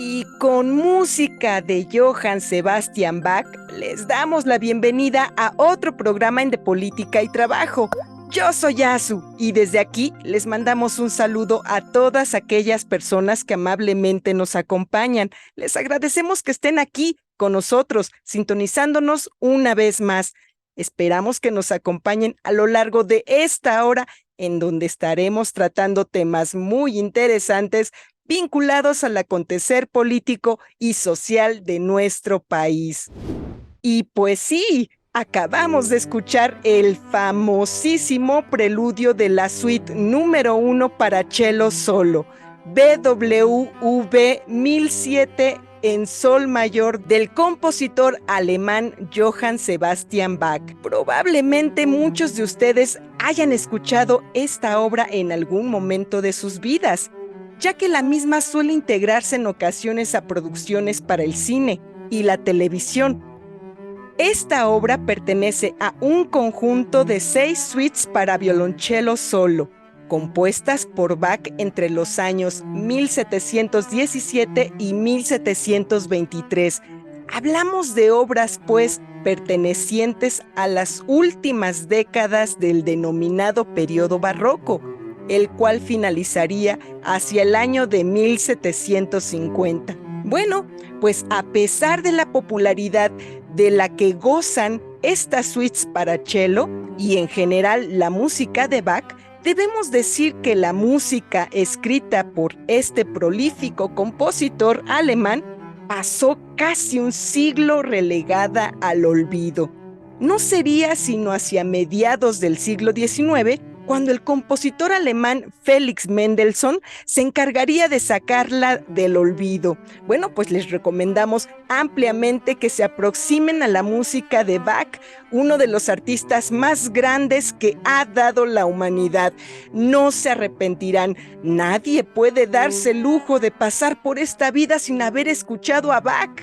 Y con música de Johann Sebastian Bach, les damos la bienvenida a otro programa en De Política y Trabajo. Yo soy Azu y desde aquí les mandamos un saludo a todas aquellas personas que amablemente nos acompañan. Les agradecemos que estén aquí con nosotros, sintonizándonos una vez más. Esperamos que nos acompañen a lo largo de esta hora, en donde estaremos tratando temas muy interesantes vinculados al acontecer político y social de nuestro país. Y pues sí, acabamos de escuchar el famosísimo preludio de la suite número 1 para cello solo, BWV 1007 en sol mayor del compositor alemán Johann Sebastian Bach. Probablemente muchos de ustedes hayan escuchado esta obra en algún momento de sus vidas, ya que la misma suele integrarse en ocasiones a producciones para el cine y la televisión. Esta obra pertenece a un conjunto de 6 suites para violonchelo solo, compuestas por Bach entre los años 1717 y 1723. Hablamos de obras, pues, pertenecientes a las últimas décadas del denominado periodo barroco, el cual finalizaría hacia el año de 1750. Bueno, pues a pesar de la popularidad de la que gozan estas suites para cello y en general la música de Bach, debemos decir que la música escrita por este prolífico compositor alemán pasó casi un siglo relegada al olvido. No sería sino hacia mediados del siglo XIX cuando el compositor alemán Felix Mendelssohn se encargaría de sacarla del olvido. Bueno, pues les recomendamos ampliamente que se aproximen a la música de Bach, uno de los artistas más grandes que ha dado la humanidad. No se arrepentirán. Nadie puede darse el lujo de pasar por esta vida sin haber escuchado a Bach.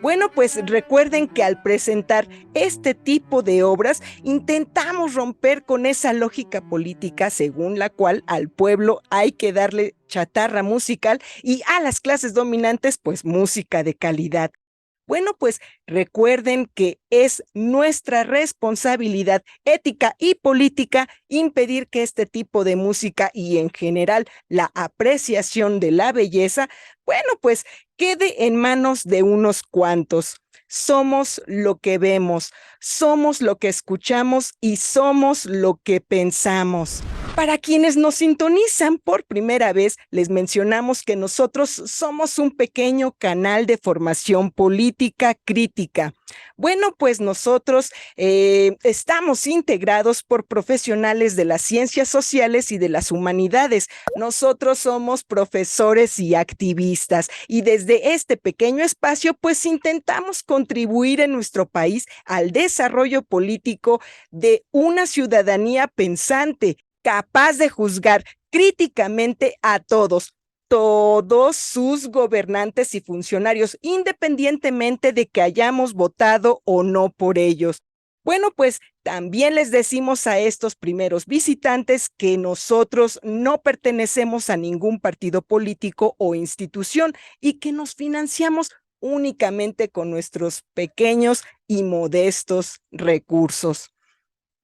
Bueno, pues recuerden que al presentar este tipo de obras intentamos romper con esa lógica política según la cual al pueblo hay que darle chatarra musical y a las clases dominantes pues música de calidad. Bueno, pues recuerden que es nuestra responsabilidad ética y política impedir que este tipo de música y en general la apreciación de la belleza, bueno, pues quede en manos de unos cuantos. Somos lo que vemos, somos lo que escuchamos y somos lo que pensamos. Para quienes nos sintonizan por primera vez, les mencionamos que nosotros somos un pequeño canal de formación política crítica. Bueno, pues nosotros estamos integrados por profesionales de las ciencias sociales y de las humanidades. Nosotros somos profesores y activistas y desde este pequeño espacio pues intentamos contribuir en nuestro país al desarrollo político de una ciudadanía pensante, capaz de juzgar críticamente a todos sus gobernantes y funcionarios, independientemente de que hayamos votado o no por ellos. Bueno, pues también les decimos a estos primeros visitantes que nosotros no pertenecemos a ningún partido político o institución y que nos financiamos únicamente con nuestros pequeños y modestos recursos.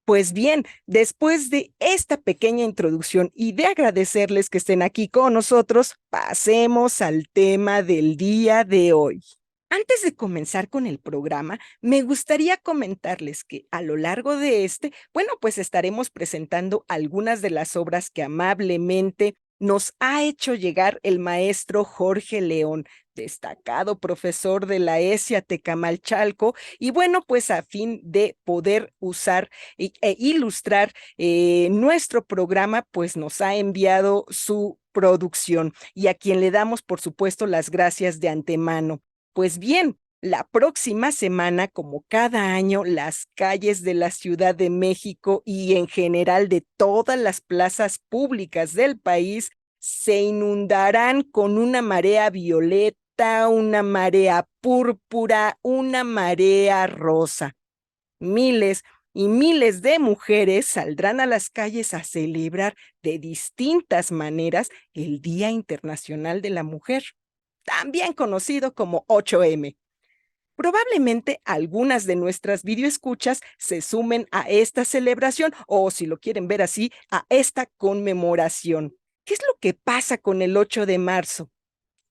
Pues bien, después de esta pequeña introducción y de agradecerles que estén aquí con nosotros, pasemos al tema del día de hoy. Antes de comenzar con el programa, me gustaría comentarles que a lo largo de bueno, pues estaremos presentando algunas de las obras que amablemente nos ha hecho llegar el maestro Jorge León, destacado profesor de la ESIA Tecamalchalco, y bueno, pues a fin de poder usar e ilustrar nuestro programa, pues nos ha enviado su producción y a quien le damos, por supuesto, las gracias de antemano. Pues bien, la próxima semana, como cada año, las calles de la Ciudad de México y en general de todas las plazas públicas del país se inundarán con una marea violeta, una marea púrpura, una marea rosa. Miles y miles de mujeres saldrán a las calles a celebrar de distintas maneras el Día Internacional de la Mujer, también conocido como 8M. Probablemente algunas de nuestras videoescuchas se sumen a esta celebración o, si lo quieren ver así, a esta conmemoración. ¿Qué es lo que pasa con el 8 de marzo?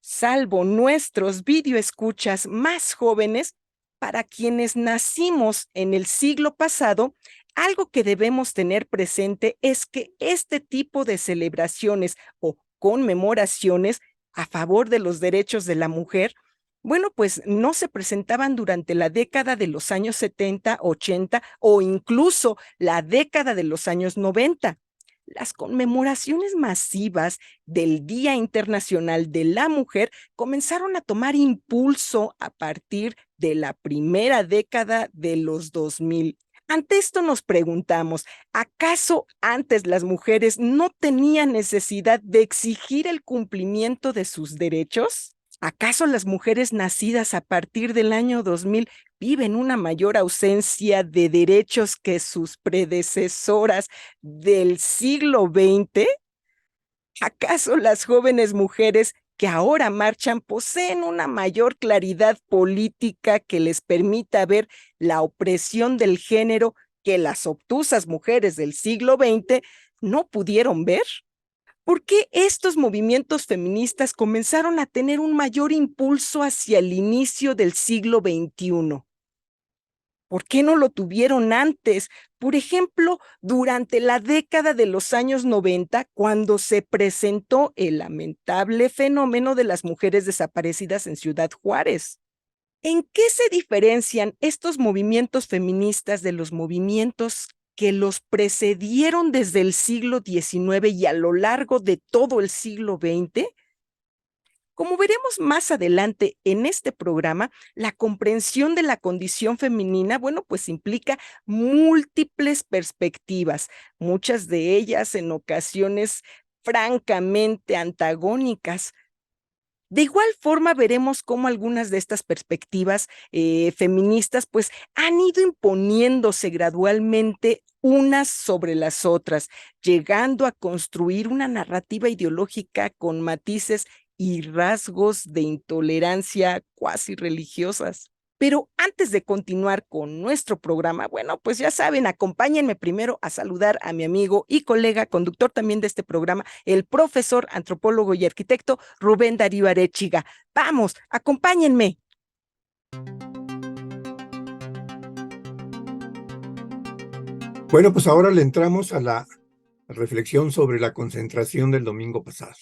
Salvo nuestros videoescuchas más jóvenes, para quienes nacimos en el siglo pasado, algo que debemos tener presente es que este tipo de celebraciones o conmemoraciones a favor de los derechos de la mujer, bueno, pues no se presentaban durante la década de los años 70, 80 o incluso la década de los años 90. Las conmemoraciones masivas del Día Internacional de la Mujer comenzaron a tomar impulso a partir de la primera década de los 2000. Ante esto nos preguntamos, ¿acaso antes las mujeres no tenían necesidad de exigir el cumplimiento de sus derechos? ¿Acaso las mujeres nacidas a partir del año 2000 viven una mayor ausencia de derechos que sus predecesoras del siglo XX? ¿Acaso las jóvenes mujeres que ahora marchan poseen una mayor claridad política que les permita ver la opresión del género que las obtusas mujeres del siglo XX no pudieron ver? ¿Por qué estos movimientos feministas comenzaron a tener un mayor impulso hacia el inicio del siglo XXI? ¿Por qué no lo tuvieron antes? Por ejemplo, durante la década de los años 90, cuando se presentó el lamentable fenómeno de las mujeres desaparecidas en Ciudad Juárez. ¿En qué se diferencian estos movimientos feministas de los movimientos que los precedieron desde el siglo XIX y a lo largo de todo el siglo XX? Como veremos más adelante en este programa, la comprensión de la condición femenina, bueno, pues implica múltiples perspectivas, muchas de ellas en ocasiones francamente antagónicas. De igual forma, veremos cómo algunas de estas perspectivas feministas pues han ido imponiéndose gradualmente unas sobre las otras, llegando a construir una narrativa ideológica con matices y rasgos de intolerancia cuasi religiosas. Pero antes de continuar con nuestro programa, bueno, pues ya saben, acompáñenme primero a saludar a mi amigo y colega, conductor también de este programa, el profesor, antropólogo y arquitecto Rubén Darío Arechiga. Vamos, acompáñenme. Bueno, pues ahora le entramos a la reflexión sobre la concentración del domingo pasado.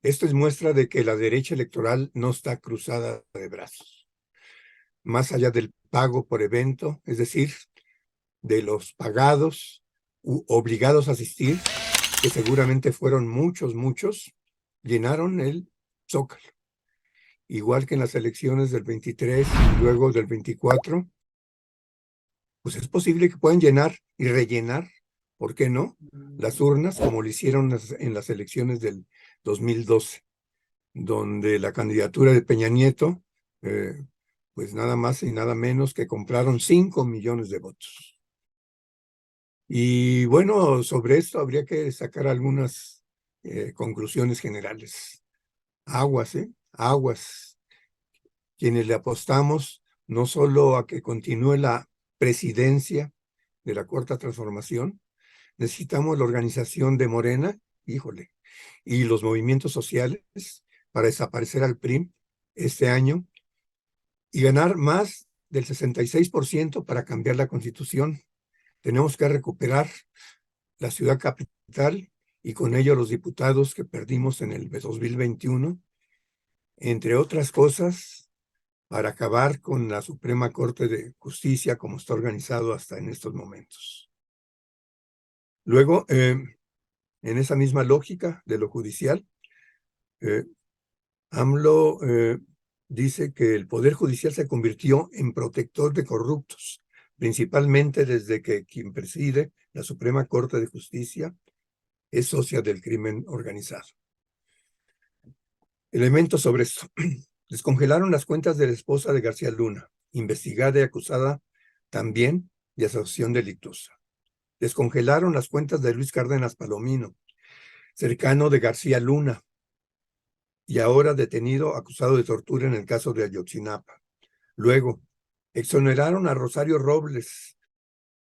Esto es muestra de que la derecha electoral no está cruzada de brazos. Más allá del pago por evento, es decir, de los pagados u obligados a asistir, que seguramente fueron muchos, llenaron el Zócalo. Igual que en las elecciones del 23 y luego del 24, pues es posible que puedan llenar y rellenar, ¿por qué no?, las urnas como lo hicieron en las elecciones del 2012, donde la candidatura de Peña Nieto, pues nada más y nada menos que compraron 5 millones de votos. Y bueno, sobre esto habría que sacar algunas conclusiones generales. Aguas, aguas. Quienes le apostamos no solo a que continúe la presidencia de la Cuarta Transformación, necesitamos la organización de Morena, híjole, y los movimientos sociales para desaparecer al PRI este año y ganar más del 66% para cambiar la Constitución. Tenemos que recuperar la ciudad capital y con ello los diputados que perdimos en el 2021, entre otras cosas, para acabar con la Suprema Corte de Justicia como está organizado hasta en estos momentos. Luego, en esa misma lógica de lo judicial, AMLO dice que el Poder Judicial se convirtió en protector de corruptos, principalmente desde que quien preside la Suprema Corte de Justicia es socia del crimen organizado. Elementos sobre esto. Descongelaron las cuentas de la esposa de García Luna, investigada y acusada también de asociación delictuosa. Descongelaron las cuentas de Luis Cárdenas Palomino, cercano de García Luna, y ahora detenido acusado de tortura en el caso de Ayotzinapa. Luego, exoneraron a Rosario Robles,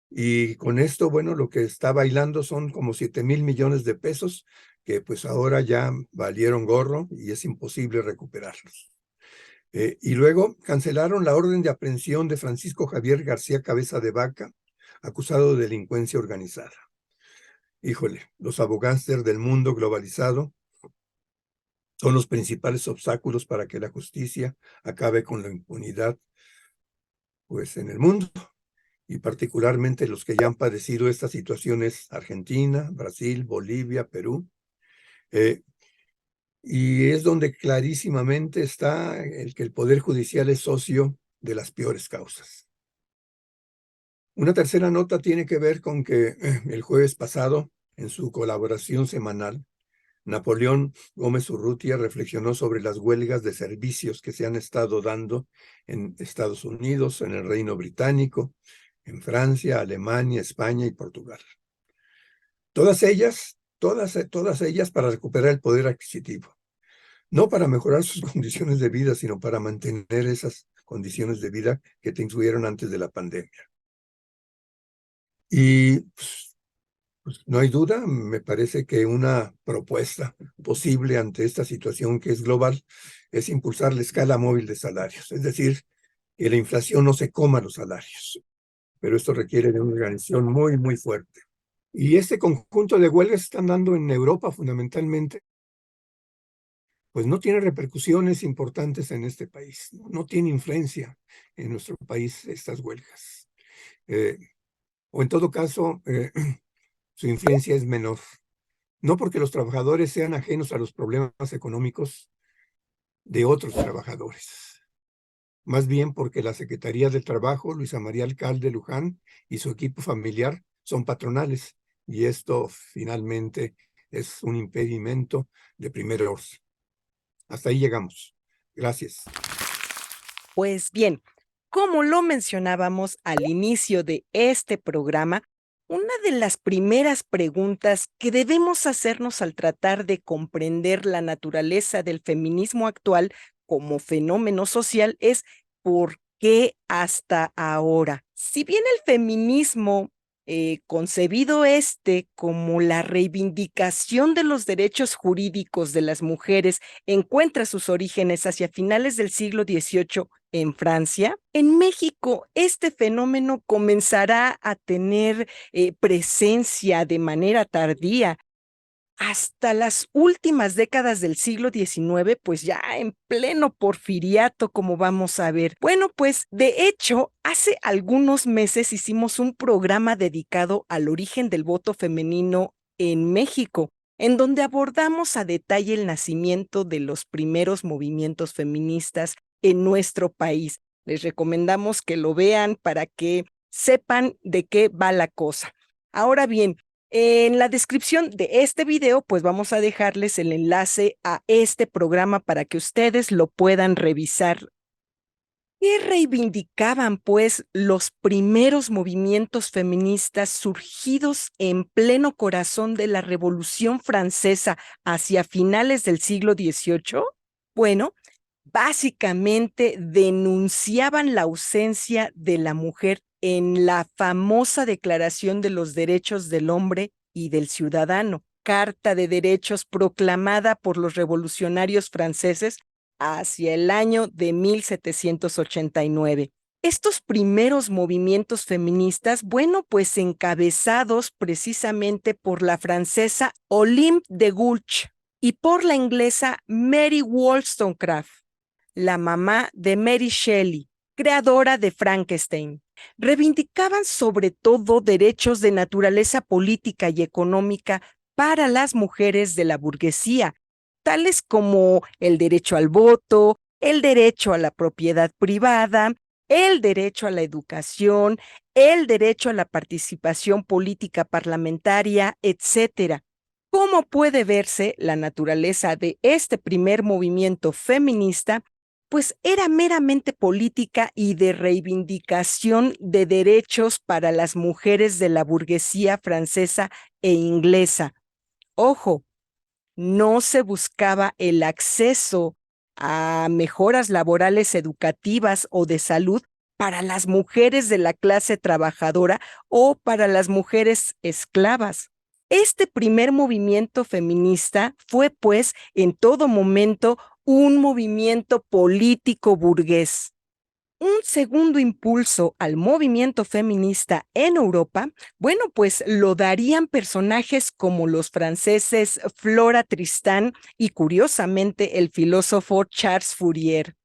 y con esto, bueno, lo que está bailando son como 7,000 millones de pesos, que pues ahora ya valieron gorro y es imposible recuperarlos. Y luego cancelaron la orden de aprehensión de Francisco Javier García Cabeza de Vaca, acusado de delincuencia organizada. Híjole, los abogáster del mundo globalizado son los principales obstáculos para que la justicia acabe con la impunidad, pues en el mundo, y particularmente los que ya han padecido estas situaciones: Argentina, Brasil, Bolivia, Perú. Y es donde clarísimamente está el que el Poder Judicial es socio de las peores causas. Una tercera nota tiene que ver con que el jueves pasado, en su colaboración semanal, Napoleón Gómez Urrutia reflexionó sobre las huelgas de servicios que se han estado dando en Estados Unidos, en el Reino Británico, en Francia, Alemania, España y Portugal. Todas ellas para recuperar el poder adquisitivo. No para mejorar sus condiciones de vida, sino para mantener esas condiciones de vida que tuvieron antes de la pandemia. Y pues, no hay duda, me parece que una propuesta posible ante esta situación que es global es impulsar la escala móvil de salarios, es decir, que la inflación no se coma los salarios, pero esto requiere de una organización muy fuerte. Y este conjunto de huelgas se están dando en Europa fundamentalmente, pues no tiene repercusiones importantes en este país, no tiene influencia en nuestro país estas huelgas. O en todo caso, su influencia es menor. No porque los trabajadores sean ajenos a los problemas económicos de otros trabajadores. Más bien porque la Secretaría del Trabajo, Luisa María Alcalde Luján, y su equipo familiar son patronales, y esto finalmente es un impedimento de primer orden. Hasta ahí llegamos. Gracias. Pues bien, como lo mencionábamos al inicio de este programa, una de las primeras preguntas que debemos hacernos al tratar de comprender la naturaleza del feminismo actual como fenómeno social es ¿por qué hasta ahora? Si bien el feminismo concebido como la reivindicación de los derechos jurídicos de las mujeres, encuentra sus orígenes hacia finales del siglo XVIII en Francia. En México, este fenómeno comenzará a tener presencia de manera tardía. Hasta las últimas décadas del siglo XIX, pues ya en pleno porfiriato, como vamos a ver. Bueno, pues de hecho, hace algunos meses hicimos un programa dedicado al origen del voto femenino en México, en donde abordamos a detalle el nacimiento de los primeros movimientos feministas en nuestro país. Les recomendamos que lo vean para que sepan de qué va la cosa. Ahora bien, en la descripción de este video, pues vamos a dejarles el enlace a este programa para que ustedes lo puedan revisar. ¿Qué reivindicaban, pues, los primeros movimientos feministas surgidos en pleno corazón de la Revolución Francesa hacia finales del siglo XVIII? Bueno, básicamente denunciaban la ausencia de la mujer en la famosa Declaración de los Derechos del Hombre y del Ciudadano, Carta de Derechos proclamada por los revolucionarios franceses hacia el año de 1789. Estos primeros movimientos feministas, bueno, pues encabezados precisamente por la francesa Olympe de Gouges y por la inglesa Mary Wollstonecraft, la mamá de Mary Shelley, creadora de Frankenstein, reivindicaban sobre todo derechos de naturaleza política y económica para las mujeres de la burguesía, tales como el derecho al voto, el derecho a la propiedad privada, el derecho a la educación, el derecho a la participación política parlamentaria, etcétera. ¿Cómo puede verse la naturaleza de este primer movimiento feminista? Pues era meramente política y de reivindicación de derechos para las mujeres de la burguesía francesa e inglesa. Ojo, no se buscaba el acceso a mejoras laborales, educativas o de salud para las mujeres de la clase trabajadora o para las mujeres esclavas. Este primer movimiento feminista fue, pues, en todo momento un movimiento político burgués. Un segundo impulso al movimiento feminista en Europa, bueno, pues lo darían personajes como los franceses Flora Tristan y, curiosamente, el filósofo Charles Fourier.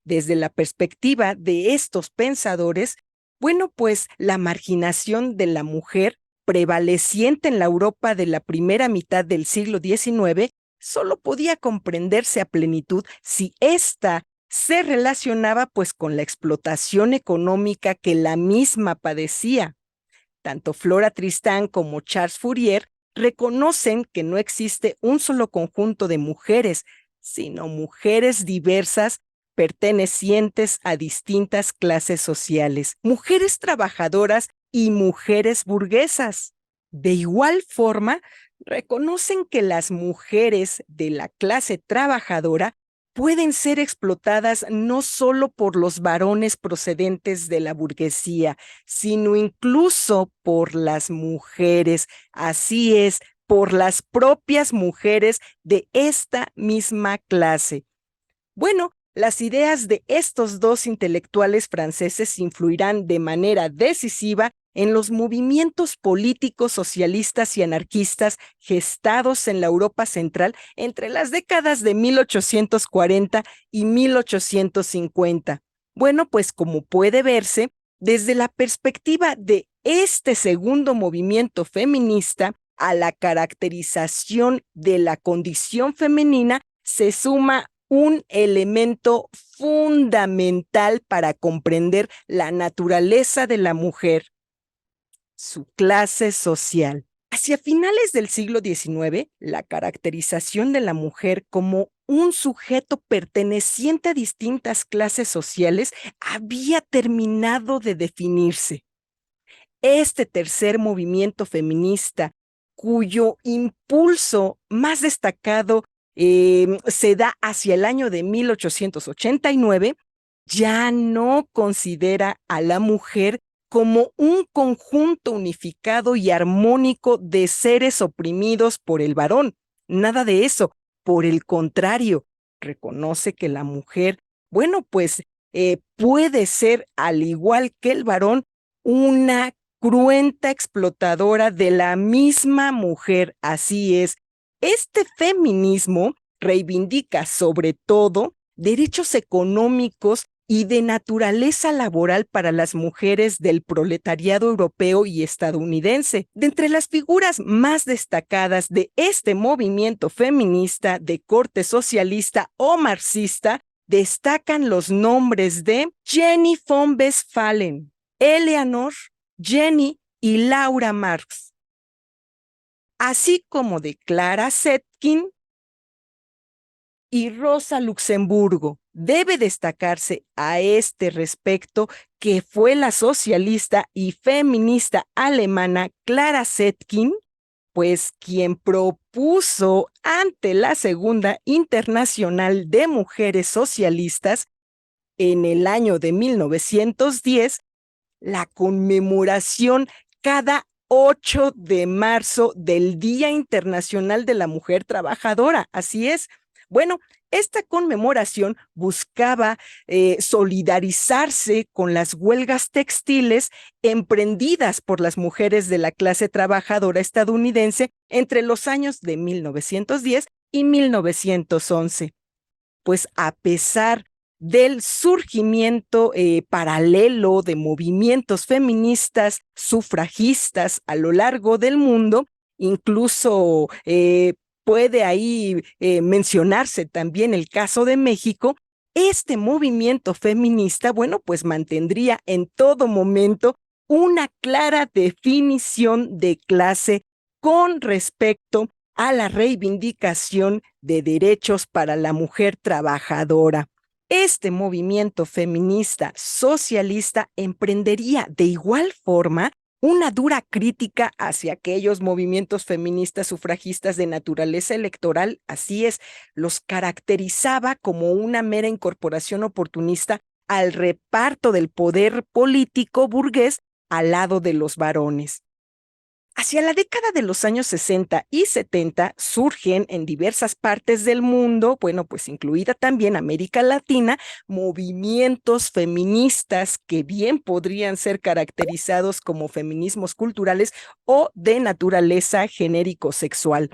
Desde la perspectiva de estos pensadores, bueno, pues la marginación de la mujer prevaleciente en la Europa de la primera mitad del siglo XIX solo podía comprenderse a plenitud si ésta se relacionaba pues con la explotación económica que la misma padecía. Tanto Flora Tristan como Charles Fourier reconocen que no existe un solo conjunto de mujeres, sino mujeres diversas pertenecientes a distintas clases sociales, mujeres trabajadoras y mujeres burguesas. De igual forma, reconocen que las mujeres de la clase trabajadora pueden ser explotadas no solo por los varones procedentes de la burguesía, sino incluso por las mujeres. Así es, por las propias mujeres de esta misma clase. Bueno, las ideas de estos dos intelectuales franceses influirán de manera decisiva en los movimientos políticos socialistas y anarquistas gestados en la Europa central entre las décadas de 1840 y 1850. Bueno, pues como puede verse, desde la perspectiva de este segundo movimiento feminista, a la caracterización de la condición femenina se suma un elemento fundamental para comprender la naturaleza de la mujer: su clase social. Hacia finales del siglo XIX, la caracterización de la mujer como un sujeto perteneciente a distintas clases sociales había terminado de definirse. Este tercer movimiento feminista, cuyo impulso más destacado se da hacia el año de 1889, ya no considera a la mujer como un conjunto unificado y armónico de seres oprimidos por el varón. Nada de eso. Por el contrario, reconoce que la mujer, bueno, pues puede ser, al igual que el varón, una cruenta explotadora de la misma mujer. Así es. Este feminismo reivindica sobre todo derechos económicos y de naturaleza laboral para las mujeres del proletariado europeo y estadounidense. De entre las figuras más destacadas de este movimiento feminista de corte socialista o marxista, destacan los nombres de Jenny von Westphalen, Eleanor, Jenny y Laura Marx, así como de Clara Zetkin y Rosa Luxemburgo. Debe destacarse a este respecto que fue la socialista y feminista alemana Clara Zetkin, pues quien propuso ante la Segunda Internacional de Mujeres Socialistas en el año de 1910 la conmemoración cada 8 de marzo del Día Internacional de la Mujer Trabajadora. Así es. Bueno, esta conmemoración buscaba solidarizarse con las huelgas textiles emprendidas por las mujeres de la clase trabajadora estadounidense entre los años de 1910 y 1911. Pues a pesar del surgimiento paralelo de movimientos feministas sufragistas a lo largo del mundo, incluso puede ahí mencionarse también el caso de México. Este movimiento feminista, bueno, pues mantendría en todo momento una clara definición de clase con respecto a la reivindicación de derechos para la mujer trabajadora. Este movimiento feminista socialista emprendería de igual forma una dura crítica hacia aquellos movimientos feministas sufragistas de naturaleza electoral. Así es, los caracterizaba como una mera incorporación oportunista al reparto del poder político burgués al lado de los varones. Hacia la década de los años 60 y 70 surgen en diversas partes del mundo, bueno, pues incluida también América Latina, movimientos feministas que bien podrían ser caracterizados como feminismos culturales o de naturaleza genérico-sexual.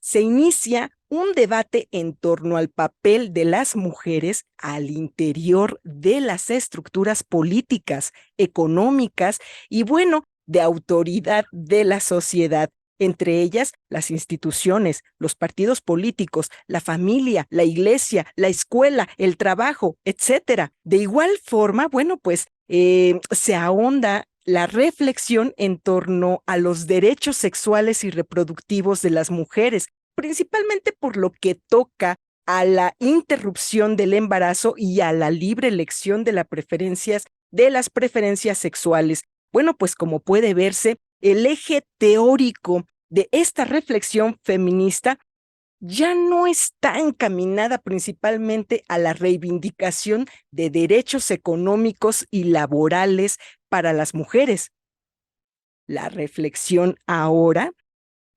Se inicia un debate en torno al papel de las mujeres al interior de las estructuras políticas, económicas y, bueno, de autoridad de la sociedad, entre ellas las instituciones, los partidos políticos, la familia, la iglesia, la escuela, el trabajo, etcétera. De igual forma, bueno, pues se ahonda la reflexión en torno a los derechos sexuales y reproductivos de las mujeres, principalmente por lo que toca a la interrupción del embarazo y a la libre elección de las preferencias sexuales. Bueno, pues como puede verse, el eje teórico de esta reflexión feminista ya no está encaminada principalmente a la reivindicación de derechos económicos y laborales para las mujeres. La reflexión ahora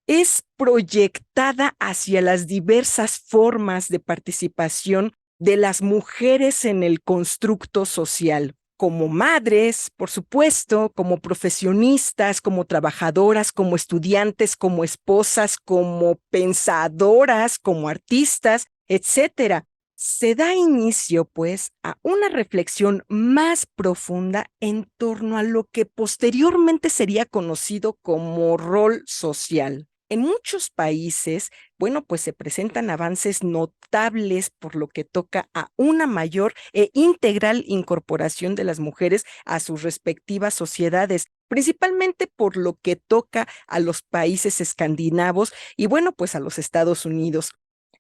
es proyectada hacia las diversas formas de participación de las mujeres en el constructo social, como madres, por supuesto, como profesionistas, como trabajadoras, como estudiantes, como esposas, como pensadoras, como artistas, etcétera. Se da inicio, pues, a una reflexión más profunda en torno a lo que posteriormente sería conocido como rol social. En muchos países, bueno, pues se presentan avances notables por lo que toca a una mayor e integral incorporación de las mujeres a sus respectivas sociedades, principalmente por lo que toca a los países escandinavos y, bueno, pues a los Estados Unidos.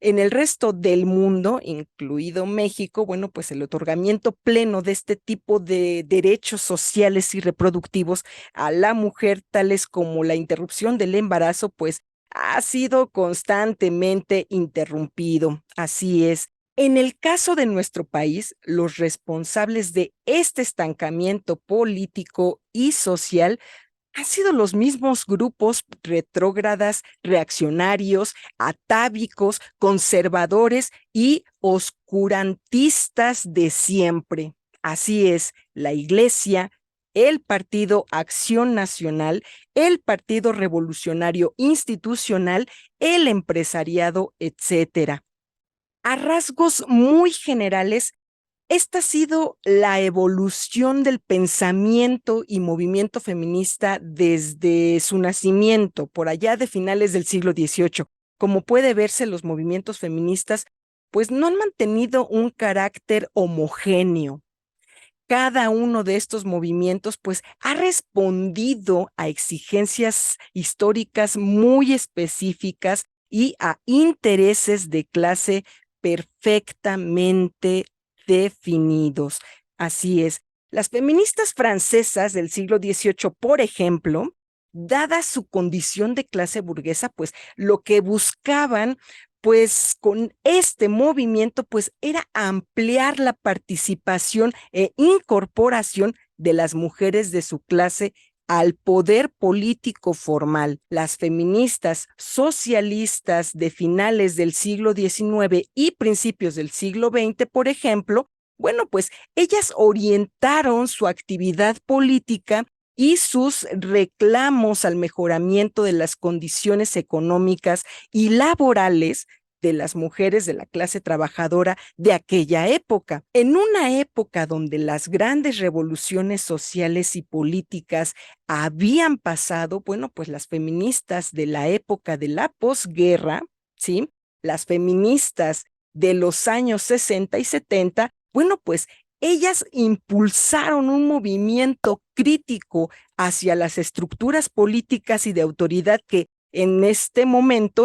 En el resto del mundo, incluido México, bueno, pues el otorgamiento pleno de este tipo de derechos sociales y reproductivos a la mujer, tales como la interrupción del embarazo, pues ha sido constantemente interrumpido. Así es. En el caso de nuestro país, los responsables de este estancamiento político y social han sido los mismos grupos retrógradas, reaccionarios, atávicos, conservadores y oscurantistas de siempre. Así es, la Iglesia, el Partido Acción Nacional, el Partido Revolucionario Institucional, el empresariado, etcétera. A rasgos muy generales, esta ha sido la evolución del pensamiento y movimiento feminista desde su nacimiento, por allá de finales del siglo XVIII. Como puede verse, los movimientos feministas pues no han mantenido un carácter homogéneo. Cada uno de estos movimientos pues ha respondido a exigencias históricas muy específicas y a intereses de clase perfectamente definidos. Así es. Las feministas francesas del siglo XVIII, por ejemplo, dada su condición de clase burguesa, pues lo que buscaban pues con este movimiento pues era ampliar la participación e incorporación de las mujeres de su clase al poder político formal. Las feministas socialistas de finales del siglo XIX y principios del siglo XX, por ejemplo, bueno, pues ellas orientaron su actividad política y sus reclamos al mejoramiento de las condiciones económicas y laborales de las mujeres de la clase trabajadora de aquella época. En una época donde las grandes revoluciones sociales y políticas habían pasado, bueno, pues las feministas de la época de la posguerra, ¿sí? Las feministas de los años 60 y 70, bueno, pues ellas impulsaron un movimiento crítico hacia las estructuras políticas y de autoridad que en ese momento,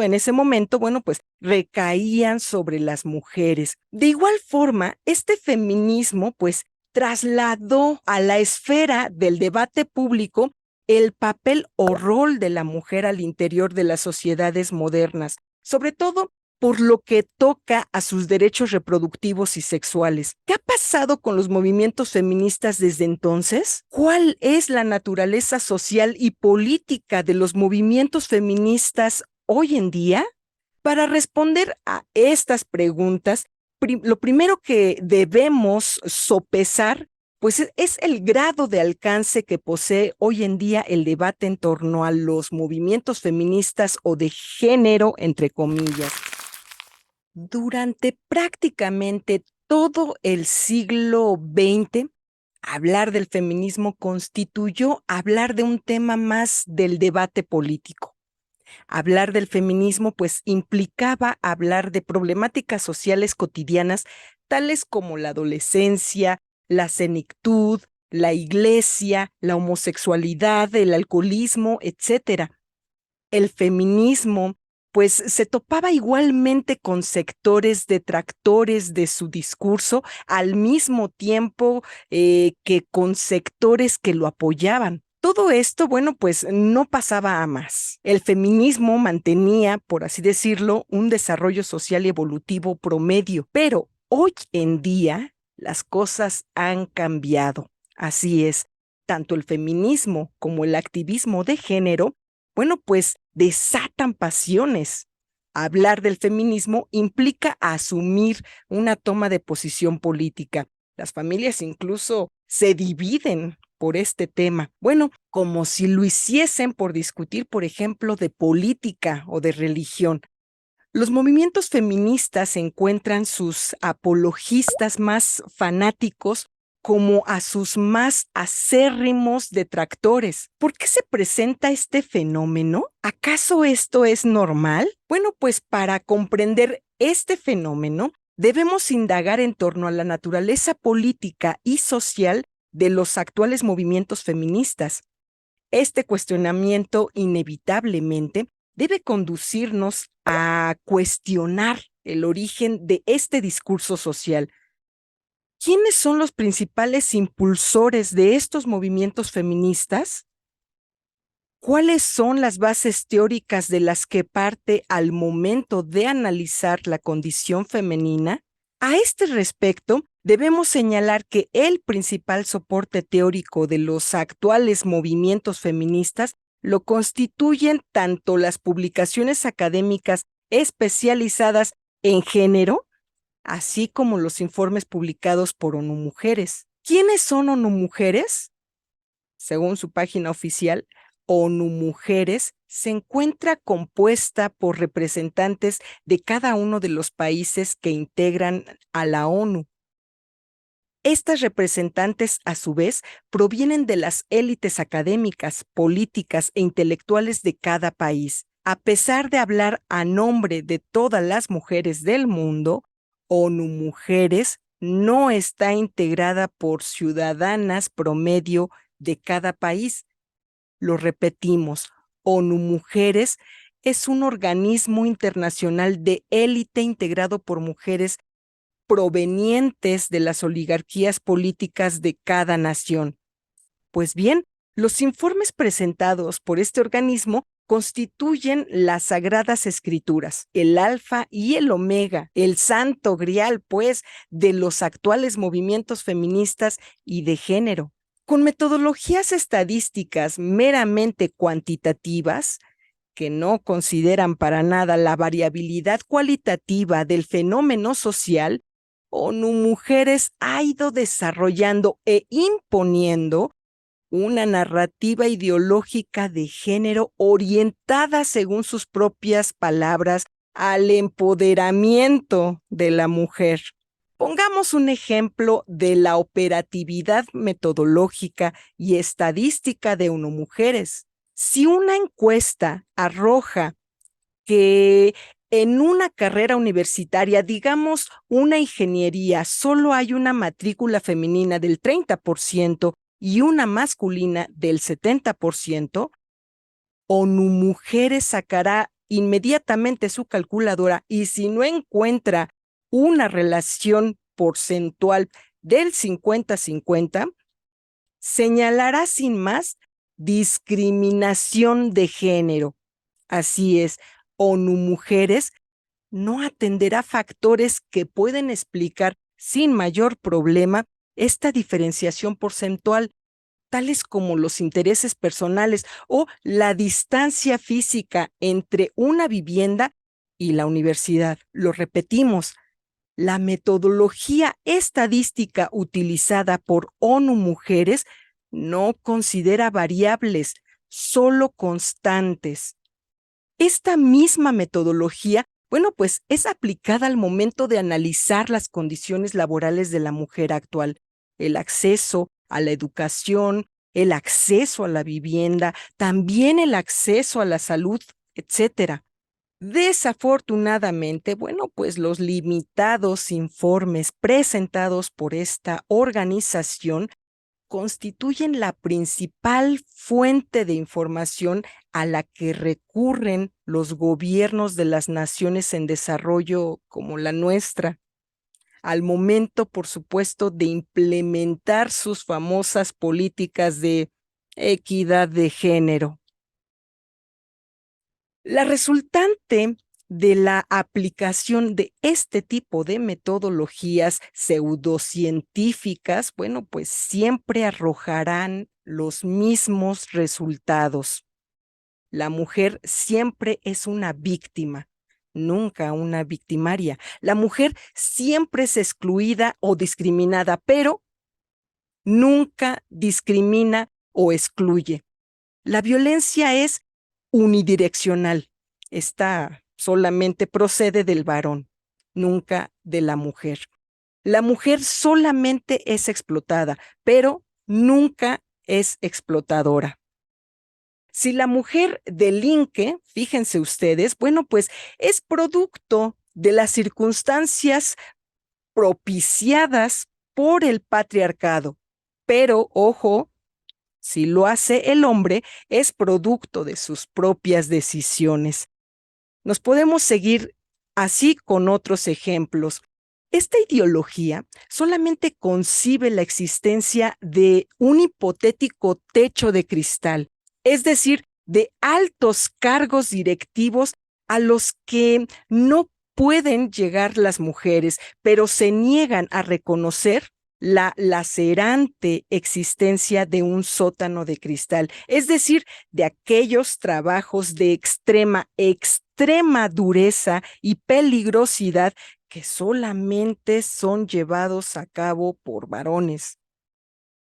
bueno, pues recaían sobre las mujeres. De igual forma, este feminismo, pues, trasladó a la esfera del debate público el papel o rol de la mujer al interior de las sociedades modernas, sobre todo por lo que toca a sus derechos reproductivos y sexuales. ¿Qué ha pasado con los movimientos feministas desde entonces? ¿Cuál es la naturaleza social y política de los movimientos feministas hoy en día? Para responder a estas preguntas, lo primero que debemos sopesar pues es el grado de alcance que posee hoy en día el debate en torno a los movimientos feministas o de género, entre comillas. Durante prácticamente todo el siglo XX, hablar del feminismo constituyó hablar de un tema más del debate político. Hablar del feminismo, pues, implicaba hablar de problemáticas sociales cotidianas, tales como la adolescencia, la senectud, la iglesia, la homosexualidad, el alcoholismo, etcétera. El feminismo, pues se topaba igualmente con sectores detractores de su discurso, al mismo tiempo que con sectores que lo apoyaban. Todo esto, bueno, pues no pasaba a más. El feminismo mantenía, por así decirlo, un desarrollo social y evolutivo promedio, pero hoy en día las cosas han cambiado. Así es, tanto el feminismo como el activismo de género, bueno, pues desatan pasiones. Hablar del feminismo implica asumir una toma de posición política. Las familias incluso se dividen por este tema. Bueno, como si lo hiciesen por discutir, por ejemplo, de política o de religión. Los movimientos feministas encuentran sus apologistas más fanáticos como a sus más acérrimos detractores. ¿Por qué se presenta este fenómeno? ¿Acaso esto es normal? Bueno, pues para comprender este fenómeno, debemos indagar en torno a la naturaleza política y social de los actuales movimientos feministas. Este cuestionamiento inevitablemente debe conducirnos a cuestionar el origen de este discurso social. ¿Quiénes son los principales impulsores de estos movimientos feministas? ¿Cuáles son las bases teóricas de las que parte al momento de analizar la condición femenina? A este respecto, debemos señalar que el principal soporte teórico de los actuales movimientos feministas lo constituyen tanto las publicaciones académicas especializadas en género, así como los informes publicados por ONU Mujeres. ¿Quiénes son ONU Mujeres? Según su página oficial, ONU Mujeres se encuentra compuesta por representantes de cada uno de los países que integran a la ONU. Estas representantes, a su vez, provienen de las élites académicas, políticas e intelectuales de cada país. A pesar de hablar a nombre de todas las mujeres del mundo, ONU Mujeres no está integrada por ciudadanas promedio de cada país. Lo repetimos, ONU Mujeres es un organismo internacional de élite integrado por mujeres provenientes de las oligarquías políticas de cada nación. Pues bien, los informes presentados por este organismo constituyen las sagradas escrituras, el alfa y el omega, el santo grial, pues, de los actuales movimientos feministas y de género. Con metodologías estadísticas meramente cuantitativas, que no consideran para nada la variabilidad cualitativa del fenómeno social, ONU Mujeres ha ido desarrollando e imponiendo una narrativa ideológica de género orientada, según sus propias palabras, al empoderamiento de la mujer. Pongamos un ejemplo de la operatividad metodológica y estadística de ONU Mujeres. Si una encuesta arroja que en una carrera universitaria, digamos una ingeniería, solo hay una matrícula femenina del 30% y una masculina del 70%, ONU Mujeres sacará inmediatamente su calculadora y si no encuentra una relación porcentual del 50-50, señalará sin más discriminación de género. Así es, ONU Mujeres no atenderá factores que pueden explicar sin mayor problema esta diferenciación porcentual, tales como los intereses personales o la distancia física entre una vivienda y la universidad. Lo repetimos, la metodología estadística utilizada por ONU Mujeres no considera variables, solo constantes. Esta misma metodología, pues es aplicada al momento de analizar las condiciones laborales de la mujer actual, el acceso a la educación, el acceso a la vivienda, también el acceso a la salud, etcétera. Desafortunadamente, pues los limitados informes presentados por esta organización constituyen la principal fuente de información a la que recurren los gobiernos de las naciones en desarrollo como la nuestra, al momento, por supuesto, de implementar sus famosas políticas de equidad de género. La resultante de la aplicación de este tipo de metodologías pseudocientíficas, pues siempre arrojarán los mismos resultados. La mujer siempre es una víctima, nunca una victimaria. La mujer siempre es excluida o discriminada, pero nunca discrimina o excluye. La violencia es unidireccional. Esta solamente procede del varón, nunca de la mujer. La mujer solamente es explotada, pero nunca es explotadora. Si la mujer delinque, fíjense ustedes, pues es producto de las circunstancias propiciadas por el patriarcado. Pero, ojo, si lo hace el hombre, es producto de sus propias decisiones. Nos podemos seguir así con otros ejemplos. Esta ideología solamente concibe la existencia de un hipotético techo de cristal, es decir, de altos cargos directivos a los que no pueden llegar las mujeres, pero se niegan a reconocer la lacerante existencia de un sótano de cristal, es decir, de aquellos trabajos de extrema dureza y peligrosidad que solamente son llevados a cabo por varones.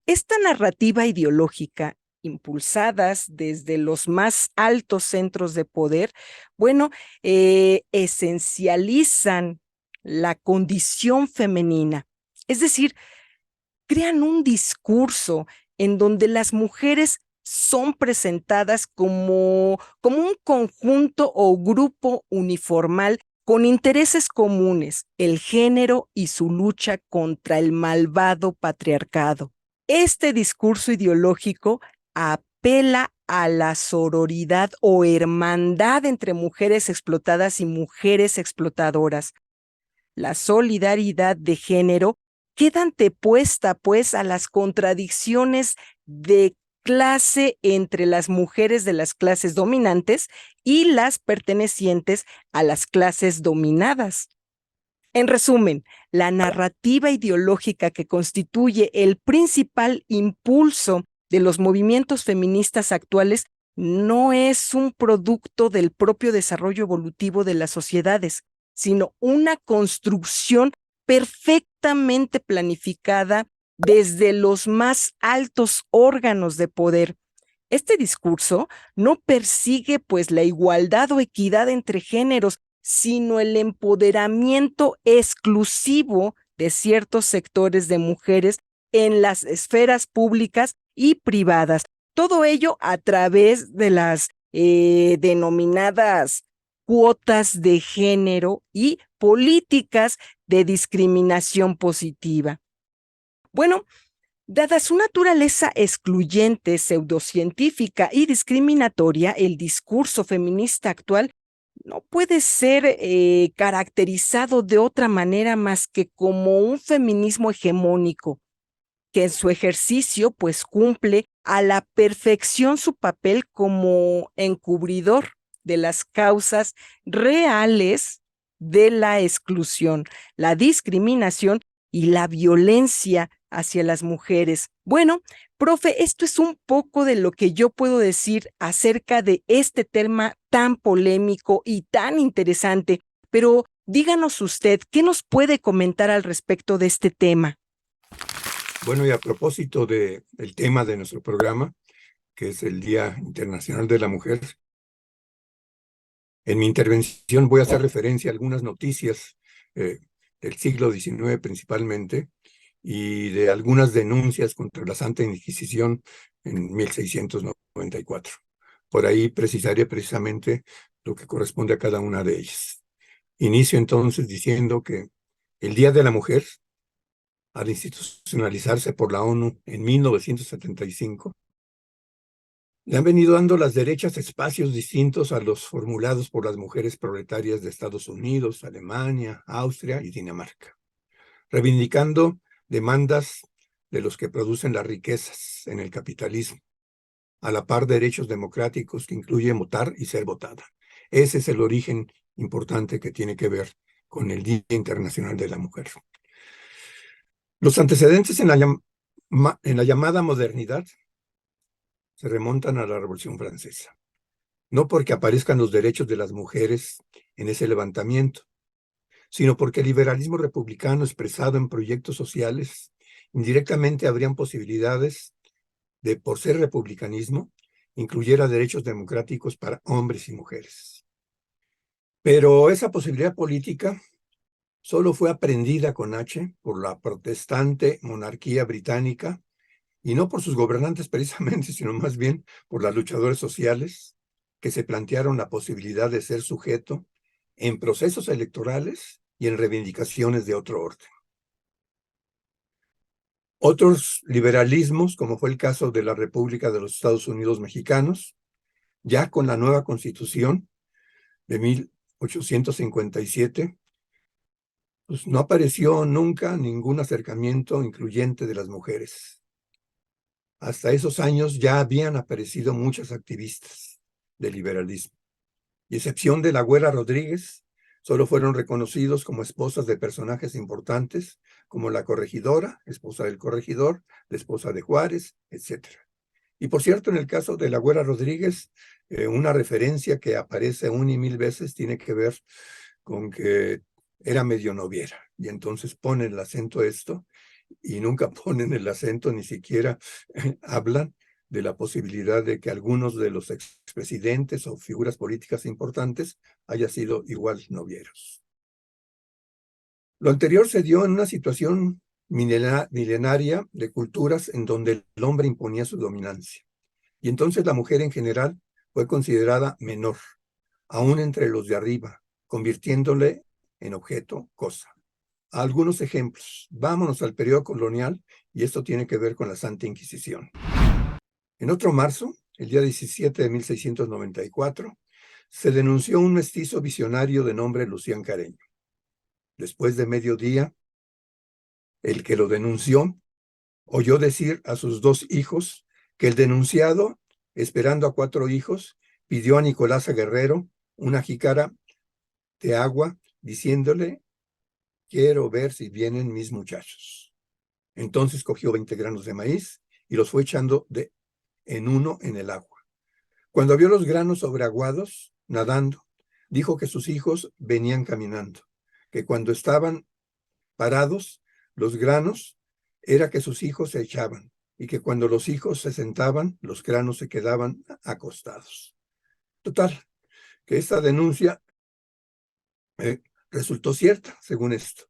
Esta narrativa ideológica, impulsadas desde los más altos centros de poder, bueno, esencializan la condición femenina. Es decir, crean un discurso en donde las mujeres son presentadas como un conjunto o grupo uniformal con intereses comunes, el género y su lucha contra el malvado patriarcado. Este discurso ideológico apela a la sororidad o hermandad entre mujeres explotadas y mujeres explotadoras. La solidaridad de género queda antepuesta, pues, a las contradicciones de clase entre las mujeres de las clases dominantes y las pertenecientes a las clases dominadas. En resumen, la narrativa ideológica que constituye el principal impulso de los movimientos feministas actuales no es un producto del propio desarrollo evolutivo de las sociedades, sino una construcción perfectamente planificada desde los más altos órganos de poder. Este discurso no persigue, pues, la igualdad o equidad entre géneros, sino el empoderamiento exclusivo de ciertos sectores de mujeres en las esferas públicas y privadas. Todo ello a través de las denominadas cuotas de género y políticas de discriminación positiva. Bueno, dada su naturaleza excluyente, pseudocientífica y discriminatoria, el discurso feminista actual no puede ser caracterizado de otra manera más que como un feminismo hegemónico, que en su ejercicio pues cumple a la perfección su papel como encubridor de las causas reales de la exclusión, la discriminación y la violencia hacia las mujeres. Bueno, profe, esto es un poco de lo que yo puedo decir acerca de este tema tan polémico y tan interesante, pero díganos usted, ¿qué nos puede comentar al respecto de este tema? Bueno, y a propósito del tema de nuestro programa, que es el Día Internacional de la Mujer, en mi intervención voy a hacer referencia a algunas noticias del siglo XIX principalmente y de algunas denuncias contra la Santa Inquisición en 1694. Por ahí precisaré precisamente lo que corresponde a cada una de ellas. Inicio entonces diciendo que el Día de la Mujer, al institucionalizarse por la ONU en 1975, le han venido dando las derechas espacios distintos a los formulados por las mujeres proletarias de Estados Unidos, Alemania, Austria y Dinamarca, reivindicando demandas de los que producen las riquezas en el capitalismo, a la par derechos democráticos que incluyen votar y ser votada. Ese es el origen importante que tiene que ver con el Día Internacional de la Mujer. Los antecedentes en la llamada modernidad se remontan a la Revolución Francesa, no porque aparezcan los derechos de las mujeres en ese levantamiento, sino porque el liberalismo republicano expresado en proyectos sociales indirectamente habrían posibilidades de, por ser republicanismo, incluyera derechos democráticos para hombres y mujeres. Pero esa posibilidad política solo fue aprendida con H por la protestante monarquía británica, y no por sus gobernantes precisamente, sino más bien por las luchadoras sociales que se plantearon la posibilidad de ser sujeto en procesos electorales y en reivindicaciones de otro orden. Otros liberalismos, como fue el caso de la República de los Estados Unidos Mexicanos, ya con la nueva Constitución de 1857, pues no apareció nunca ningún acercamiento incluyente de las mujeres. Hasta esos años ya habían aparecido muchas activistas del liberalismo, y excepción de la Güera Rodríguez, Solo fueron reconocidos como esposas de personajes importantes, como la corregidora, esposa del corregidor, la esposa de Juárez, etc. Y por cierto, en el caso de la Güera Rodríguez, una referencia que aparece una y mil veces tiene que ver con que era medio noviera. Y entonces ponen el acento esto, y nunca ponen el acento, ni siquiera hablan de la posibilidad de que algunos de los expresidentes o figuras políticas importantes hayan sido igual novieros. Lo anterior se dio en una situación milenaria de culturas en donde el hombre imponía su dominancia. Y entonces la mujer en general fue considerada menor, aún entre los de arriba, convirtiéndole en objeto, cosa. Algunos ejemplos. Vámonos al periodo colonial, y esto tiene que ver con la Santa Inquisición. En otro marzo, el día 17 de 1694, se denunció un mestizo visionario de nombre Lucián Careño. Después de mediodía, el que lo denunció oyó decir a sus 2 hijos que el denunciado, esperando a 4 hijos, pidió a Nicolás Guerrero una jícara de agua, diciéndole: quiero ver si vienen mis muchachos. Entonces cogió 20 granos de maíz y los fue echando en uno en el agua. Cuando vio los granos sobreaguados, nadando, dijo que sus hijos venían caminando, que cuando estaban parados los granos, era que sus hijos se echaban, y que cuando los hijos se sentaban, los granos se quedaban acostados. Total, que esta denuncia resultó cierta, según esto.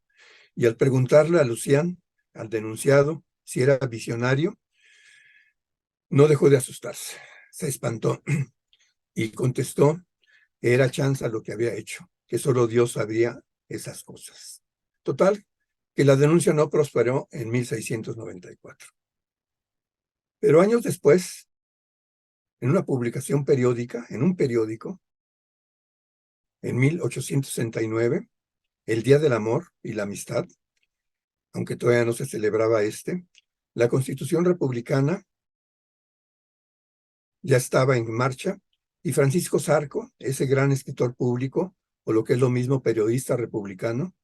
Y al preguntarle a Lucián, al denunciado, si era visionario, no dejó de asustarse, se espantó y contestó que era chanza lo que había hecho, que solo Dios sabía esas cosas. Total, que la denuncia no prosperó en 1694. Pero años después, en una publicación periódica, en un periódico, en 1869, el Día del Amor y la Amistad, aunque todavía no se celebraba la Constitución republicana ya estaba en marcha, y Francisco Zarco, ese gran escritor público, o lo que es lo mismo periodista republicano,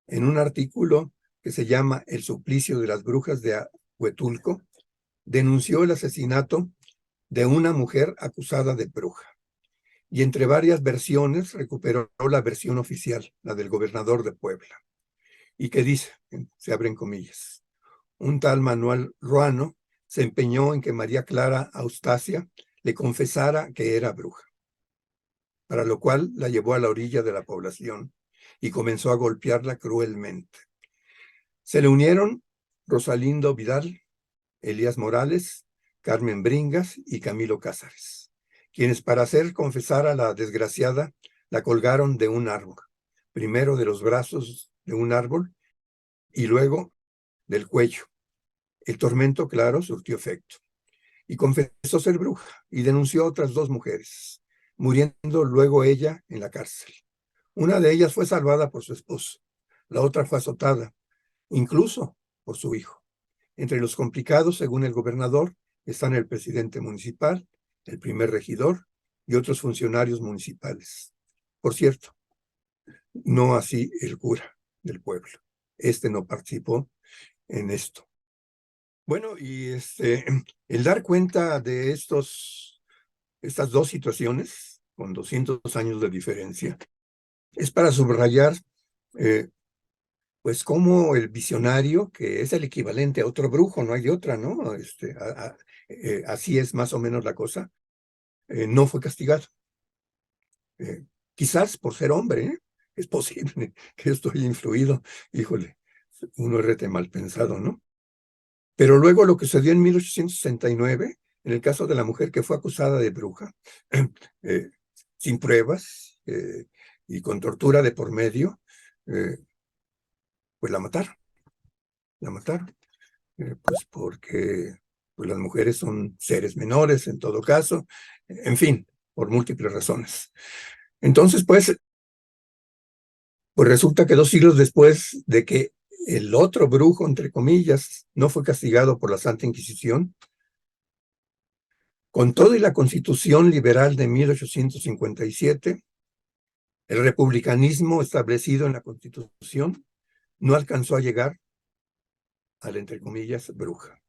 en un artículo que se llama El suplicio de las brujas de Huetulco, denunció el asesinato de una mujer acusada de bruja. Y entre varias versiones recuperó la versión oficial, la del gobernador de Puebla, y que dice, se abren comillas: un tal Manuel Ruano se empeñó en que María Clara Austacia le confesara que era bruja, para lo cual la llevó a la orilla de la población y comenzó a golpearla cruelmente. Se le unieron Rosalindo Vidal, Elías Morales, Carmen Bringas y Camilo Cázares, quienes para hacer confesar a la desgraciada la colgaron de un árbol, primero de los brazos de un árbol y luego del cuello. El tormento, claro, surtió efecto, y confesó ser bruja y denunció a otras 2 mujeres, muriendo luego ella en la cárcel. Una de ellas fue salvada por su esposo, la otra fue azotada, incluso por su hijo. Entre los complicados, según el gobernador, están el presidente municipal, el primer regidor y otros funcionarios municipales. Por cierto, no así el cura del pueblo. No participó en esto. Bueno, y el dar cuenta de estas 2 situaciones, con 200 años de diferencia, es para subrayar, pues, cómo el visionario, que es el equivalente a otro brujo, no hay de otra, ¿no? Así es más o menos la cosa, no fue castigado. Quizás por ser hombre, es posible que estoy influido, híjole, uno es rete mal pensado, ¿no? Pero luego lo que sucedió en 1869, en el caso de la mujer que fue acusada de bruja, sin pruebas y con tortura de por medio, pues la mataron. La mataron, pues porque pues las mujeres son seres menores en todo caso, en fin, por múltiples razones. Entonces, pues resulta que 2 siglos después de que el otro brujo, entre comillas, no fue castigado por la Santa Inquisición, con todo y la Constitución liberal de 1857, El republicanismo establecido en la Constitución no alcanzó a llegar a la, entre comillas, bruja,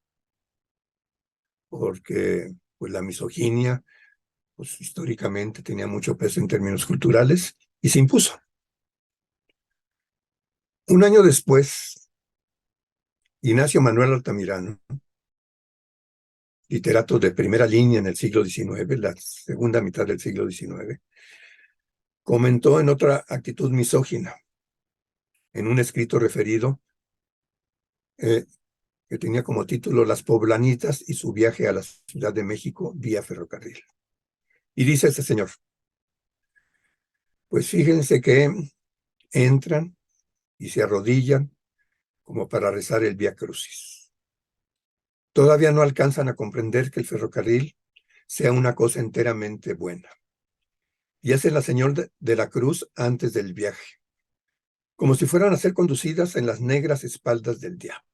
porque pues, la misoginia pues, históricamente tenía mucho peso en términos culturales y se impuso. Un año después, Ignacio Manuel Altamirano, literato de primera línea en el siglo XIX, la segunda mitad del siglo XIX, comentó en otra actitud misógina, en un escrito referido que tenía como título Las poblanitas y su viaje a la Ciudad de México vía ferrocarril. Y dice este señor, pues fíjense que entran y se arrodillan como para rezar el Vía Crucis. Todavía no alcanzan a comprender que el ferrocarril sea una cosa enteramente buena. Y hacen la señal de la cruz antes del viaje, como si fueran a ser conducidas en las negras espaldas del diablo.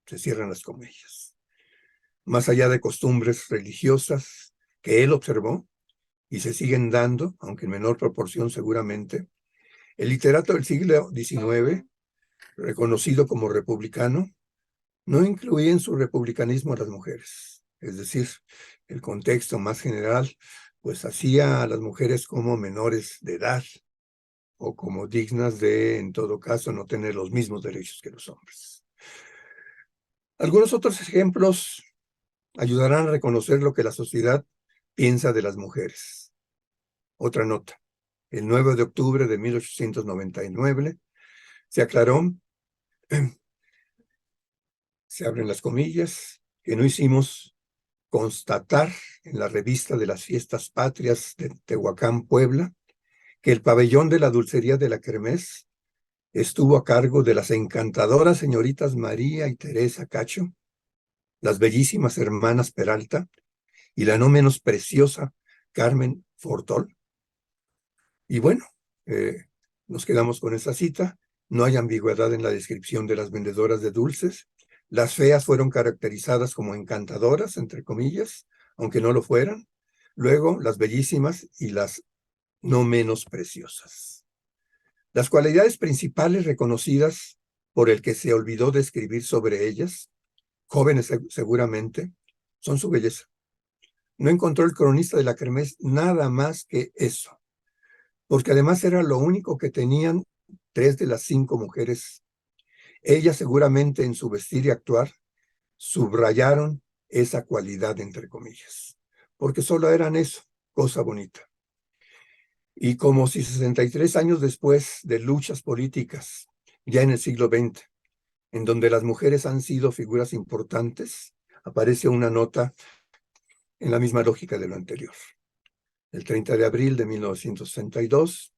Se cierran las comillas. Más allá de costumbres religiosas que él observó y se siguen dando, aunque en menor proporción seguramente, el literato del siglo XIX, reconocido como republicano, no incluía en su republicanismo a las mujeres. Es decir, el contexto más general, pues hacía a las mujeres como menores de edad o como dignas de, en todo caso, no tener los mismos derechos que los hombres. Algunos otros ejemplos ayudarán a reconocer lo que la sociedad piensa de las mujeres. Otra nota. El 9 de octubre de 1899 se aclaró, se abren las comillas, que no hicimos constatar en la revista de las fiestas patrias de Tehuacán, Puebla, que el pabellón de la dulcería de la Kermés estuvo a cargo de las encantadoras señoritas María y Teresa Cacho, las bellísimas hermanas Peralta y la no menos preciosa Carmen Fortol. Y bueno, nos quedamos con esa cita. No hay ambigüedad en la descripción de las vendedoras de dulces. Las feas fueron caracterizadas como encantadoras, entre comillas, aunque no lo fueran. Luego, las bellísimas y las no menos preciosas. Las cualidades principales reconocidas por el que se olvidó de escribir sobre ellas, jóvenes seguramente, son su belleza. No encontró el cronista de la Kermés nada más que eso, porque además era lo único que tenían 3 de las 5 mujeres. Ellas seguramente en su vestir y actuar subrayaron esa cualidad, entre comillas, porque solo eran eso, cosa bonita. Y como si 63 años después de luchas políticas, ya en el siglo XX, en donde las mujeres han sido figuras importantes, aparece una nota en la misma lógica de lo anterior. El 30 de abril de 1962,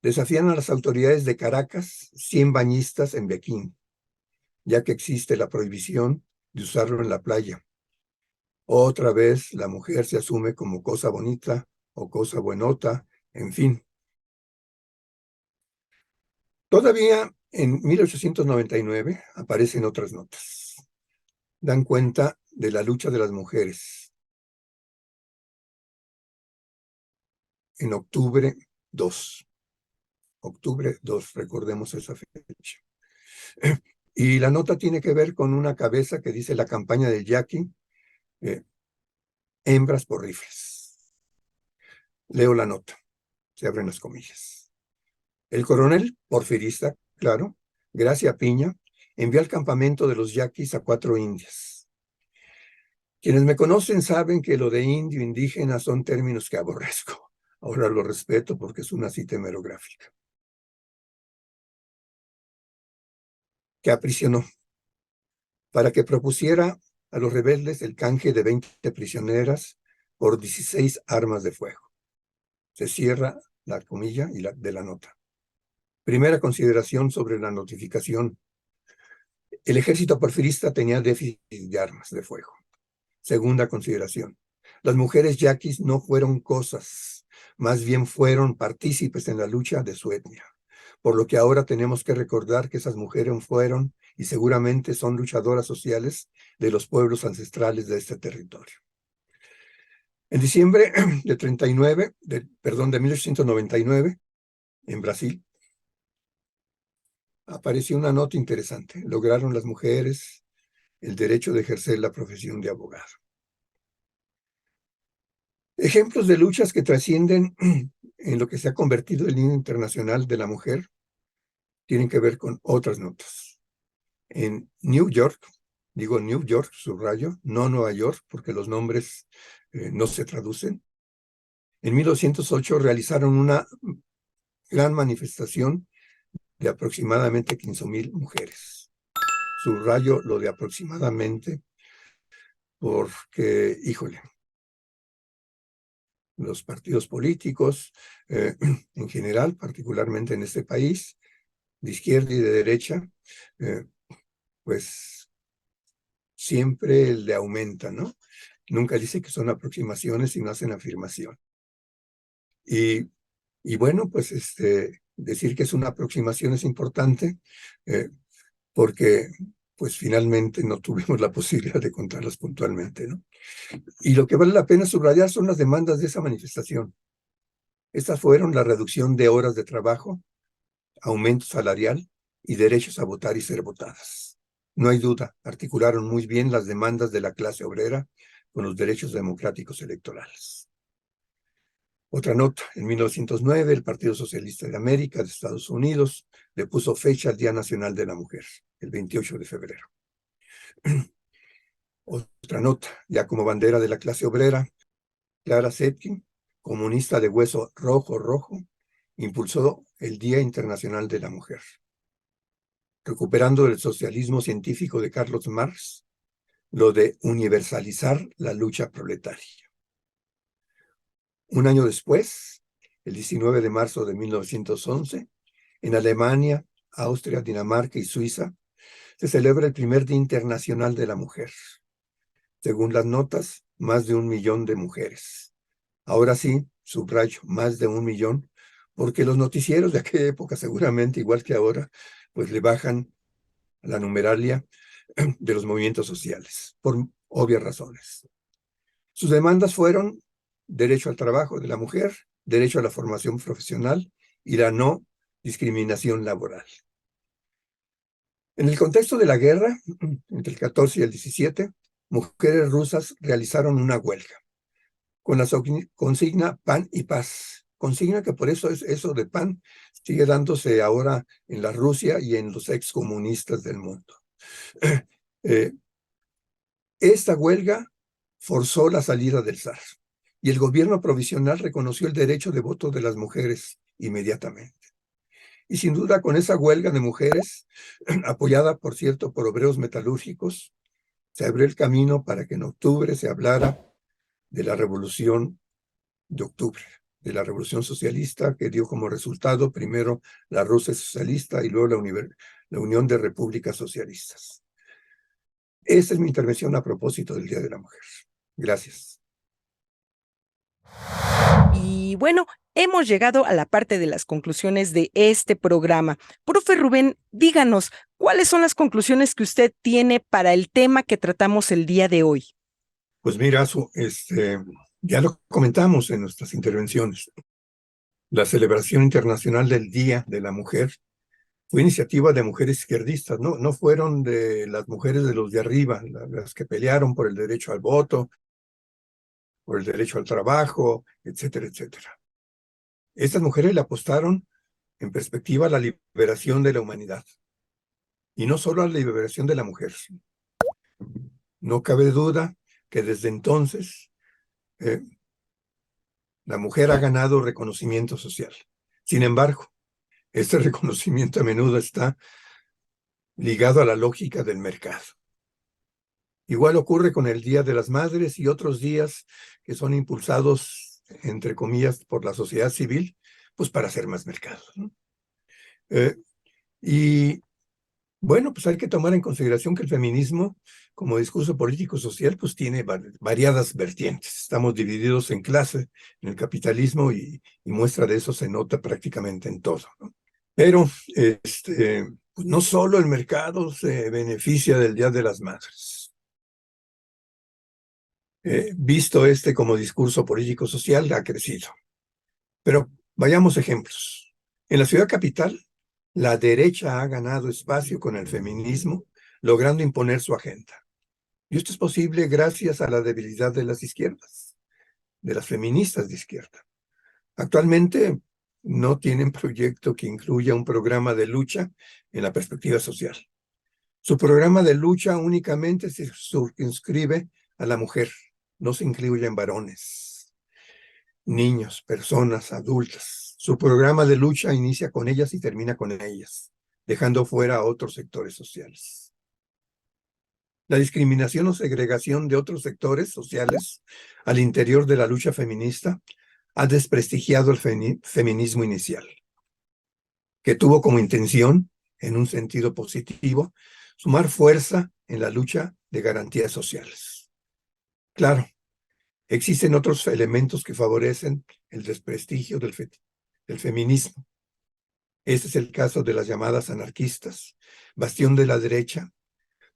desafían a las autoridades de Caracas 100 bañistas en Pekín, ya que existe la prohibición de usarlo en la playa. Otra vez la mujer se asume como cosa bonita o cosa buenota, en fin. Todavía en 1899 aparecen otras notas. Dan cuenta de la lucha de las mujeres. En octubre 2. Octubre 2, recordemos esa fecha. Y la nota tiene que ver con una cabeza que dice la campaña del yaqui, hembras por rifles. Leo la nota, se abren las comillas. El coronel porfirista, claro, Gracia Piña, envió al campamento de los yaquis a 4 indias. Quienes me conocen saben que lo de indio indígena son términos que aborrezco. Ahora lo respeto porque es una cita hemerográfica. Que aprisionó para que propusiera a los rebeldes el canje de 20 prisioneras por 16 armas de fuego. Se cierra la comilla y de la nota. Primera consideración sobre la notificación. El ejército porfirista tenía déficit de armas de fuego. Segunda consideración. Las mujeres yaquis no fueron cosas, más bien fueron partícipes en la lucha de su etnia. Por lo que ahora tenemos que recordar que esas mujeres fueron y seguramente son luchadoras sociales de los pueblos ancestrales de este territorio. En diciembre de 1899, en Brasil, apareció una nota interesante. Lograron las mujeres el derecho de ejercer la profesión de abogado. Ejemplos de luchas que trascienden en lo que se ha convertido el Día Internacional de la Mujer tienen que ver con otras notas. En New York, digo New York, subrayo, no Nueva York, porque los nombres no se traducen. En 1908 realizaron una gran manifestación de aproximadamente 15,000 mujeres. Subrayo lo de aproximadamente porque, híjole, los partidos políticos en general, particularmente en este país, de izquierda y de derecha, pues siempre le aumenta, ¿no? Nunca dice que son aproximaciones, sino hacen afirmación. Y bueno, pues decir que es una aproximación es importante porque pues finalmente no tuvimos la posibilidad de contarlas puntualmente, ¿no? Y lo que vale la pena subrayar son las demandas de esa manifestación. Estas fueron la reducción de horas de trabajo, aumento salarial y derechos a votar y ser votadas. No hay duda, articularon muy bien las demandas de la clase obrera con los derechos democráticos electorales. Otra nota, en 1909 el Partido Socialista de América de Estados Unidos le puso fecha al Día Nacional de la Mujer, el 28 de febrero. Otra nota, ya como bandera de la clase obrera, Clara Zetkin, comunista de hueso rojo, impulsó el Día Internacional de la Mujer. Recuperando el socialismo científico de Carlos Marx, lo de universalizar la lucha proletaria. Un año después, el 19 de marzo de 1911, en Alemania, Austria, Dinamarca y Suiza, se celebra el primer Día Internacional de la Mujer. Según las notas, más de 1 millón de mujeres. Ahora sí, subrayo, más de 1 millón, porque los noticieros de aquella época, seguramente, igual que ahora, pues le bajan la numeralia de los movimientos sociales, por obvias razones. Sus demandas fueron derecho al trabajo de la mujer, derecho a la formación profesional y la no discriminación laboral. En el contexto de la guerra, entre el 14 y el 17, mujeres rusas realizaron una huelga con la consigna pan y paz. Consigna que por eso eso de pan sigue dándose ahora en la Rusia y en los excomunistas del mundo. Esta huelga forzó la salida del zar y el gobierno provisional reconoció el derecho de voto de las mujeres inmediatamente. Y sin duda con esa huelga de mujeres, apoyada por cierto por obreros metalúrgicos, se abrió el camino para que en octubre se hablara de la Revolución de Octubre, de la Revolución Socialista, que dio como resultado primero la Rusia socialista y luego la Unión de Repúblicas Socialistas. Esa es mi intervención a propósito del Día de la Mujer. Gracias. Y bueno, hemos llegado a la parte de las conclusiones de este programa. Profe Rubén, díganos, ¿cuáles son las conclusiones que usted tiene para el tema que tratamos el día de hoy? Pues mira, ya lo comentamos en nuestras intervenciones. La celebración internacional del Día de la Mujer fue iniciativa de mujeres izquierdistas, no fueron de las mujeres de los de arriba, las que pelearon por el derecho al voto, por el derecho al trabajo, etcétera, etcétera. Estas mujeres le apostaron en perspectiva a la liberación de la humanidad, y no solo a la liberación de la mujer. No cabe duda que desde entonces la mujer ha ganado reconocimiento social. Sin embargo, este reconocimiento a menudo está ligado a la lógica del mercado. Igual ocurre con el Día de las Madres y otros días que son impulsados, entre comillas, por la sociedad civil, pues para hacer más mercado, ¿no? Y bueno, pues hay que tomar en consideración que el feminismo, como discurso político-social, pues tiene variadas vertientes. Estamos divididos en clase, en el capitalismo, y muestra de eso se nota prácticamente en todo, ¿no? Pero pues no solo el mercado se beneficia del Día de las Madres. Visto como discurso político-social, ha crecido. Pero vayamos ejemplos. En la ciudad capital, la derecha ha ganado espacio con el feminismo, logrando imponer su agenda. Y esto es posible gracias a la debilidad de las izquierdas, de las feministas de izquierda. Actualmente no tienen proyecto que incluya un programa de lucha en la perspectiva social. Su programa de lucha únicamente se circunscribe a la mujer, no se incluye en varones, niños, personas adultas. Su programa de lucha inicia con ellas y termina con ellas, dejando fuera a otros sectores sociales. La discriminación o segregación de otros sectores sociales al interior de la lucha feminista ha desprestigiado el feminismo inicial, que tuvo como intención, en un sentido positivo, sumar fuerza en la lucha de garantías sociales. Claro, existen otros elementos que favorecen el desprestigio del feminismo. Este es el caso de las llamadas anarquistas, bastión de la derecha,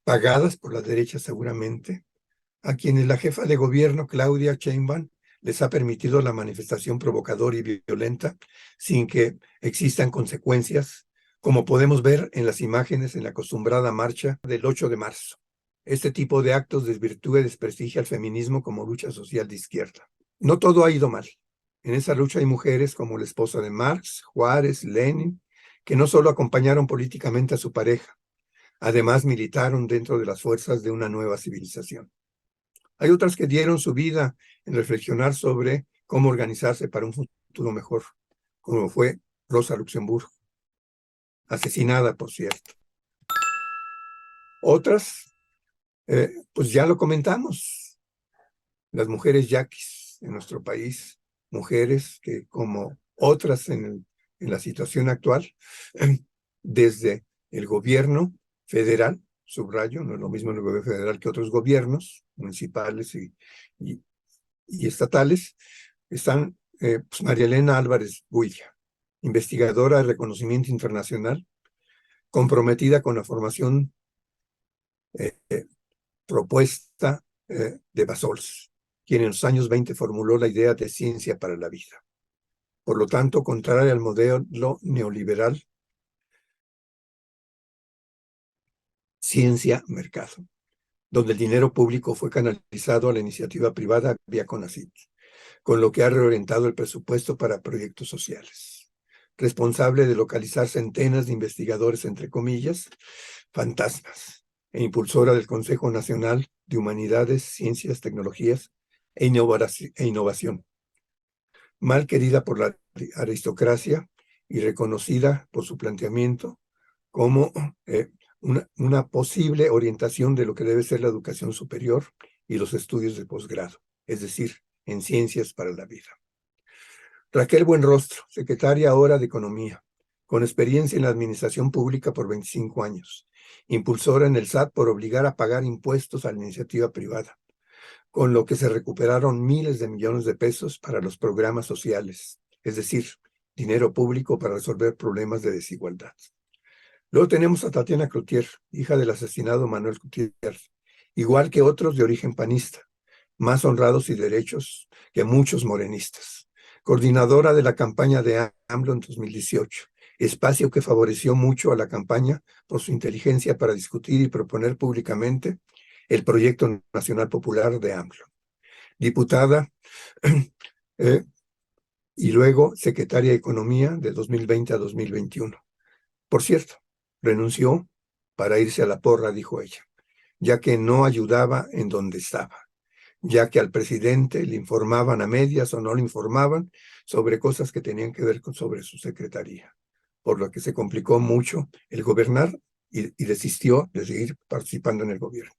pagadas por la derecha seguramente, a quienes la jefa de gobierno, Claudia Sheinbaum, les ha permitido la manifestación provocadora y violenta sin que existan consecuencias, como podemos ver en las imágenes en la acostumbrada marcha del 8 de marzo. Este tipo de actos desvirtúa y desprestigia al feminismo como lucha social de izquierda. No todo ha ido mal. En esa lucha hay mujeres como la esposa de Marx, Juárez, Lenin, que no solo acompañaron políticamente a su pareja, además militaron dentro de las fuerzas de una nueva civilización. Hay otras que dieron su vida en reflexionar sobre cómo organizarse para un futuro mejor, como fue Rosa Luxemburgo, asesinada, por cierto. Otras, pues ya lo comentamos, las mujeres yaquis en nuestro país, mujeres que como otras en la situación actual, desde el gobierno federal, subrayo, no es lo mismo el gobierno federal que otros gobiernos municipales y estatales, están pues María Elena Álvarez Builla, investigadora de reconocimiento internacional, comprometida con la formación propuesta de Basols, quien en los años 20 formuló la idea de ciencia para la vida. Por lo tanto, contraria al modelo neoliberal, ciencia-mercado, donde el dinero público fue canalizado a la iniciativa privada vía CONACYT, con lo que ha reorientado el presupuesto para proyectos sociales. Responsable de localizar centenas de investigadores, entre comillas, fantasmas, e impulsora del Consejo Nacional de Humanidades, Ciencias, Tecnologías e Innovación. Mal querida por la aristocracia y reconocida por su planteamiento como una posible orientación de lo que debe ser la educación superior y los estudios de posgrado, es decir, en ciencias para la vida. Raquel Buenrostro, secretaria ahora de Economía, con experiencia en la administración pública por 25 años, impulsora en el SAT por obligar a pagar impuestos a la iniciativa privada, con lo que se recuperaron miles de millones de pesos para los programas sociales, es decir, dinero público para resolver problemas de desigualdad. Luego tenemos a Tatiana Cloutier, hija del asesinado Manuel Cloutier, igual que otros de origen panista, más honrados y derechos que muchos morenistas. Coordinadora de la campaña de AMLO en 2018, espacio que favoreció mucho a la campaña por su inteligencia para discutir y proponer públicamente el proyecto nacional popular de AMLO. Diputada y luego secretaria de Economía de 2020 a 2021. Por cierto, renunció para irse a la porra, dijo ella, ya que no ayudaba en donde estaba, ya que al presidente le informaban a medias o no le informaban sobre cosas que tenían que ver sobre su secretaría, por lo que se complicó mucho el gobernar y desistió de seguir participando en el gobierno.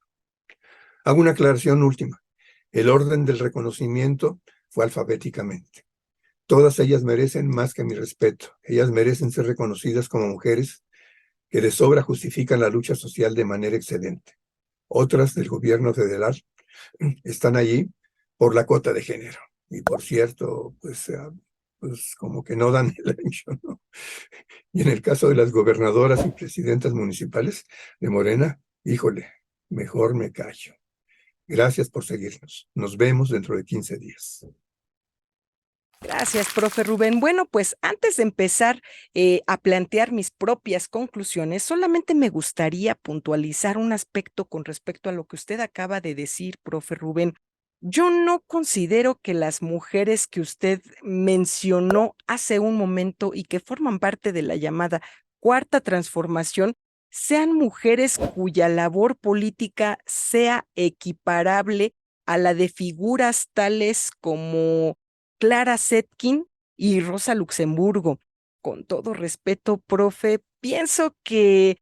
Hago una aclaración última. El orden del reconocimiento fue alfabéticamente. Todas ellas merecen más que mi respeto. Ellas merecen ser reconocidas como mujeres que de sobra justifican la lucha social de manera excelente. Otras del gobierno federal están allí por la cuota de género. Y por cierto, pues como que no dan el ancho, ¿no? Y en el caso de las gobernadoras y presidentas municipales de Morena, híjole, mejor me callo. Gracias por seguirnos. Nos vemos dentro de 15 días. Gracias, profe Rubén. Bueno, pues antes de empezar a plantear mis propias conclusiones, solamente me gustaría puntualizar un aspecto con respecto a lo que usted acaba de decir, profe Rubén. Yo no considero que las mujeres que usted mencionó hace un momento y que forman parte de la llamada cuarta transformación sean mujeres cuya labor política sea equiparable a la de figuras tales como Clara Zetkin y Rosa Luxemburgo. Con todo respeto, profe, pienso que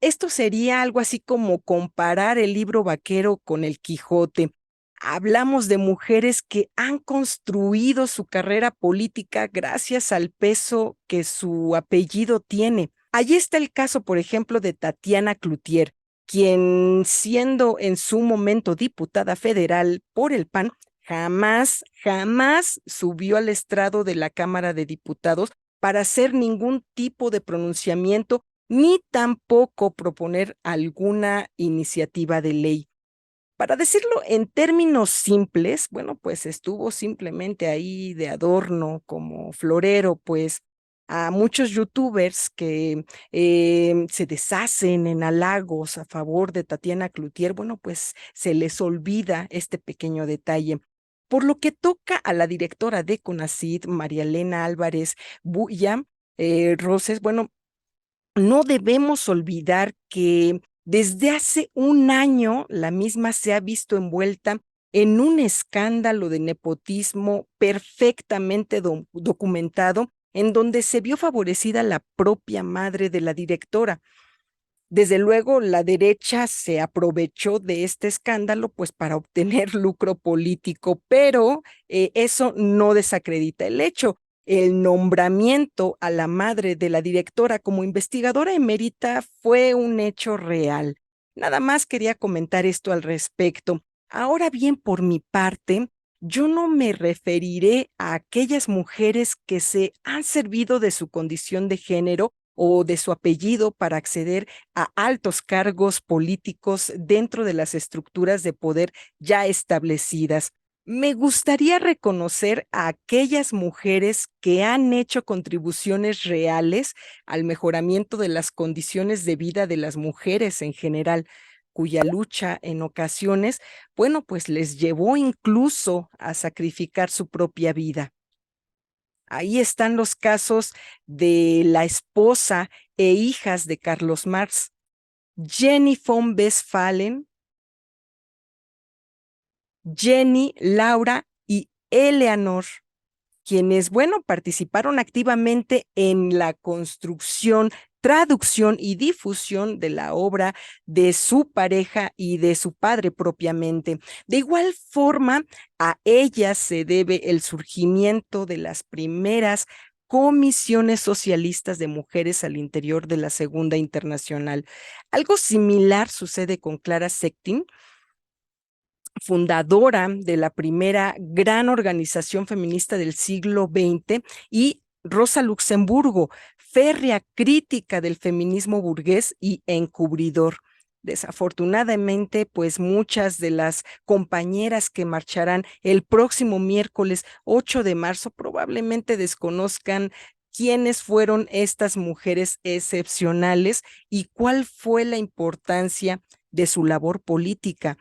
esto sería algo así como comparar el libro vaquero con el Quijote. Hablamos de mujeres que han construido su carrera política gracias al peso que su apellido tiene. Allí está el caso, por ejemplo, de Tatiana Cloutier, quien siendo en su momento diputada federal por el PAN, jamás subió al estrado de la Cámara de Diputados para hacer ningún tipo de pronunciamiento ni tampoco proponer alguna iniciativa de ley. Para decirlo en términos simples, bueno, pues estuvo simplemente ahí de adorno como florero, pues a muchos youtubers que se deshacen en halagos a favor de Tatiana Cloutier, bueno, pues se les olvida este pequeño detalle. Por lo que toca a la directora de CONACYT, María Elena Álvarez Buya Roses, bueno, no debemos olvidar que desde hace un año la misma se ha visto envuelta en un escándalo de nepotismo perfectamente documentado, en donde se vio favorecida la propia madre de la directora. Desde luego, la derecha se aprovechó de este escándalo pues para obtener lucro político, pero eso no desacredita el hecho. El nombramiento a la madre de la directora como investigadora emérita fue un hecho real. Nada más quería comentar esto al respecto. Ahora bien, por mi parte, yo no me referiré a aquellas mujeres que se han servido de su condición de género o de su apellido para acceder a altos cargos políticos dentro de las estructuras de poder ya establecidas. Me gustaría reconocer a aquellas mujeres que han hecho contribuciones reales al mejoramiento de las condiciones de vida de las mujeres en general, cuya lucha en ocasiones, bueno, pues les llevó incluso a sacrificar su propia vida. Ahí están los casos de la esposa e hijas de Carlos Marx, Jenny von Westphalen, Jenny, Laura y Eleanor, quienes, bueno, participaron activamente en la construcción, traducción y difusión de la obra de su pareja y de su padre propiamente. De igual forma, a ellas se debe el surgimiento de las primeras comisiones socialistas de mujeres al interior de la Segunda Internacional. Algo similar sucede con Clara Zetkin, fundadora de la primera gran organización feminista del siglo XX, y Rosa Luxemburgo, férrea crítica del feminismo burgués y encubridor. Desafortunadamente, pues muchas de las compañeras que marcharán el próximo miércoles 8 de marzo probablemente desconozcan quiénes fueron estas mujeres excepcionales y cuál fue la importancia de su labor política.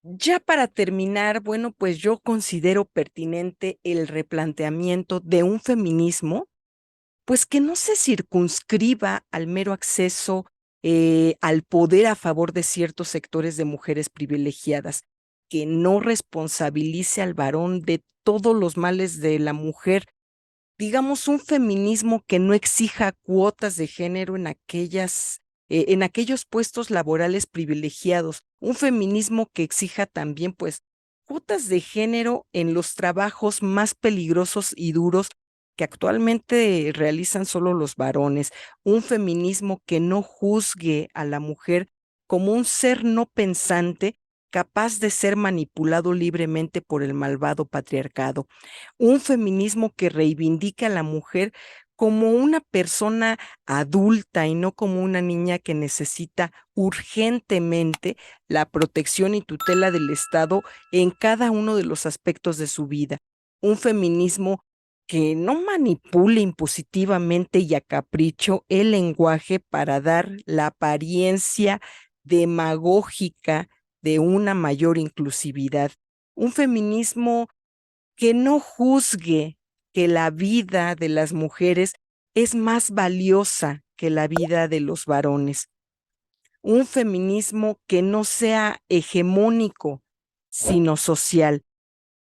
Ya para terminar, bueno, pues yo considero pertinente el replanteamiento de un feminismo, pues que no se circunscriba al mero acceso al poder a favor de ciertos sectores de mujeres privilegiadas, que no responsabilice al varón de todos los males de la mujer. Digamos, un feminismo que no exija cuotas de género en aquellos puestos laborales privilegiados, un feminismo que exija también, pues, cuotas de género en los trabajos más peligrosos y duros que actualmente realizan solo los varones, un feminismo que no juzgue a la mujer como un ser no pensante capaz de ser manipulado libremente por el malvado patriarcado, un feminismo que reivindica a la mujer como una persona adulta y no como una niña que necesita urgentemente la protección y tutela del Estado en cada uno de los aspectos de su vida. un feminismo que no manipule impositivamente y a capricho el lenguaje para dar la apariencia demagógica de una mayor inclusividad, un feminismo que no juzgue que la vida de las mujeres es más valiosa que la vida de los varones, un feminismo que no sea hegemónico, sino social.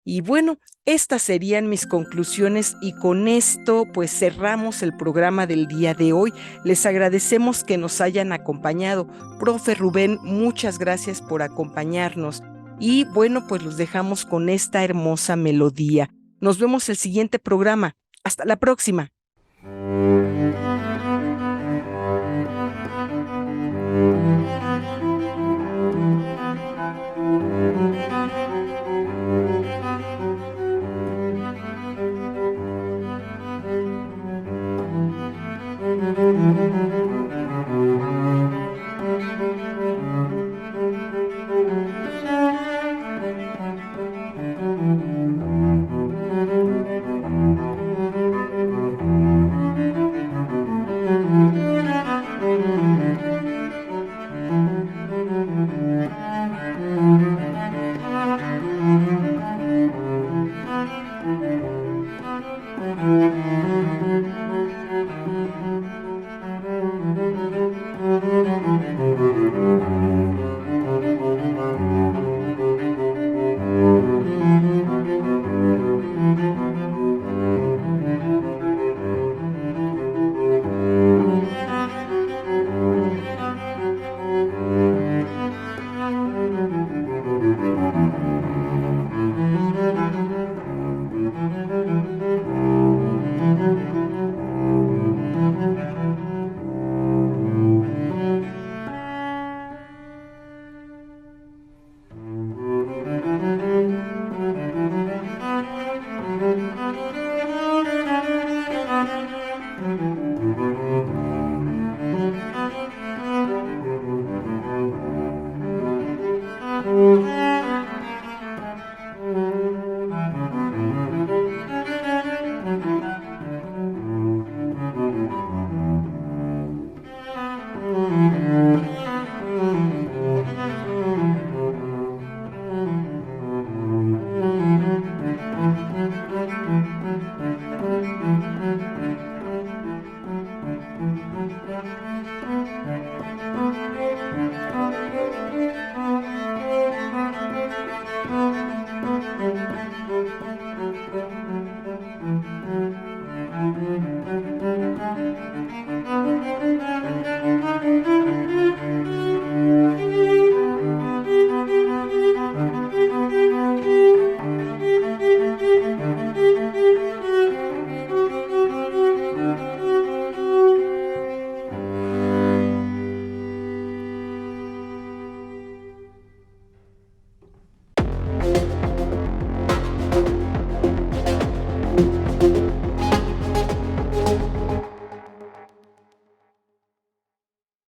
Y bueno, estas serían mis conclusiones y con esto pues cerramos el programa del día de hoy. Les agradecemos que nos hayan acompañado. Profe Rubén, muchas gracias por acompañarnos. Y bueno, pues los dejamos con esta hermosa melodía. Nos vemos el siguiente programa. Hasta la próxima.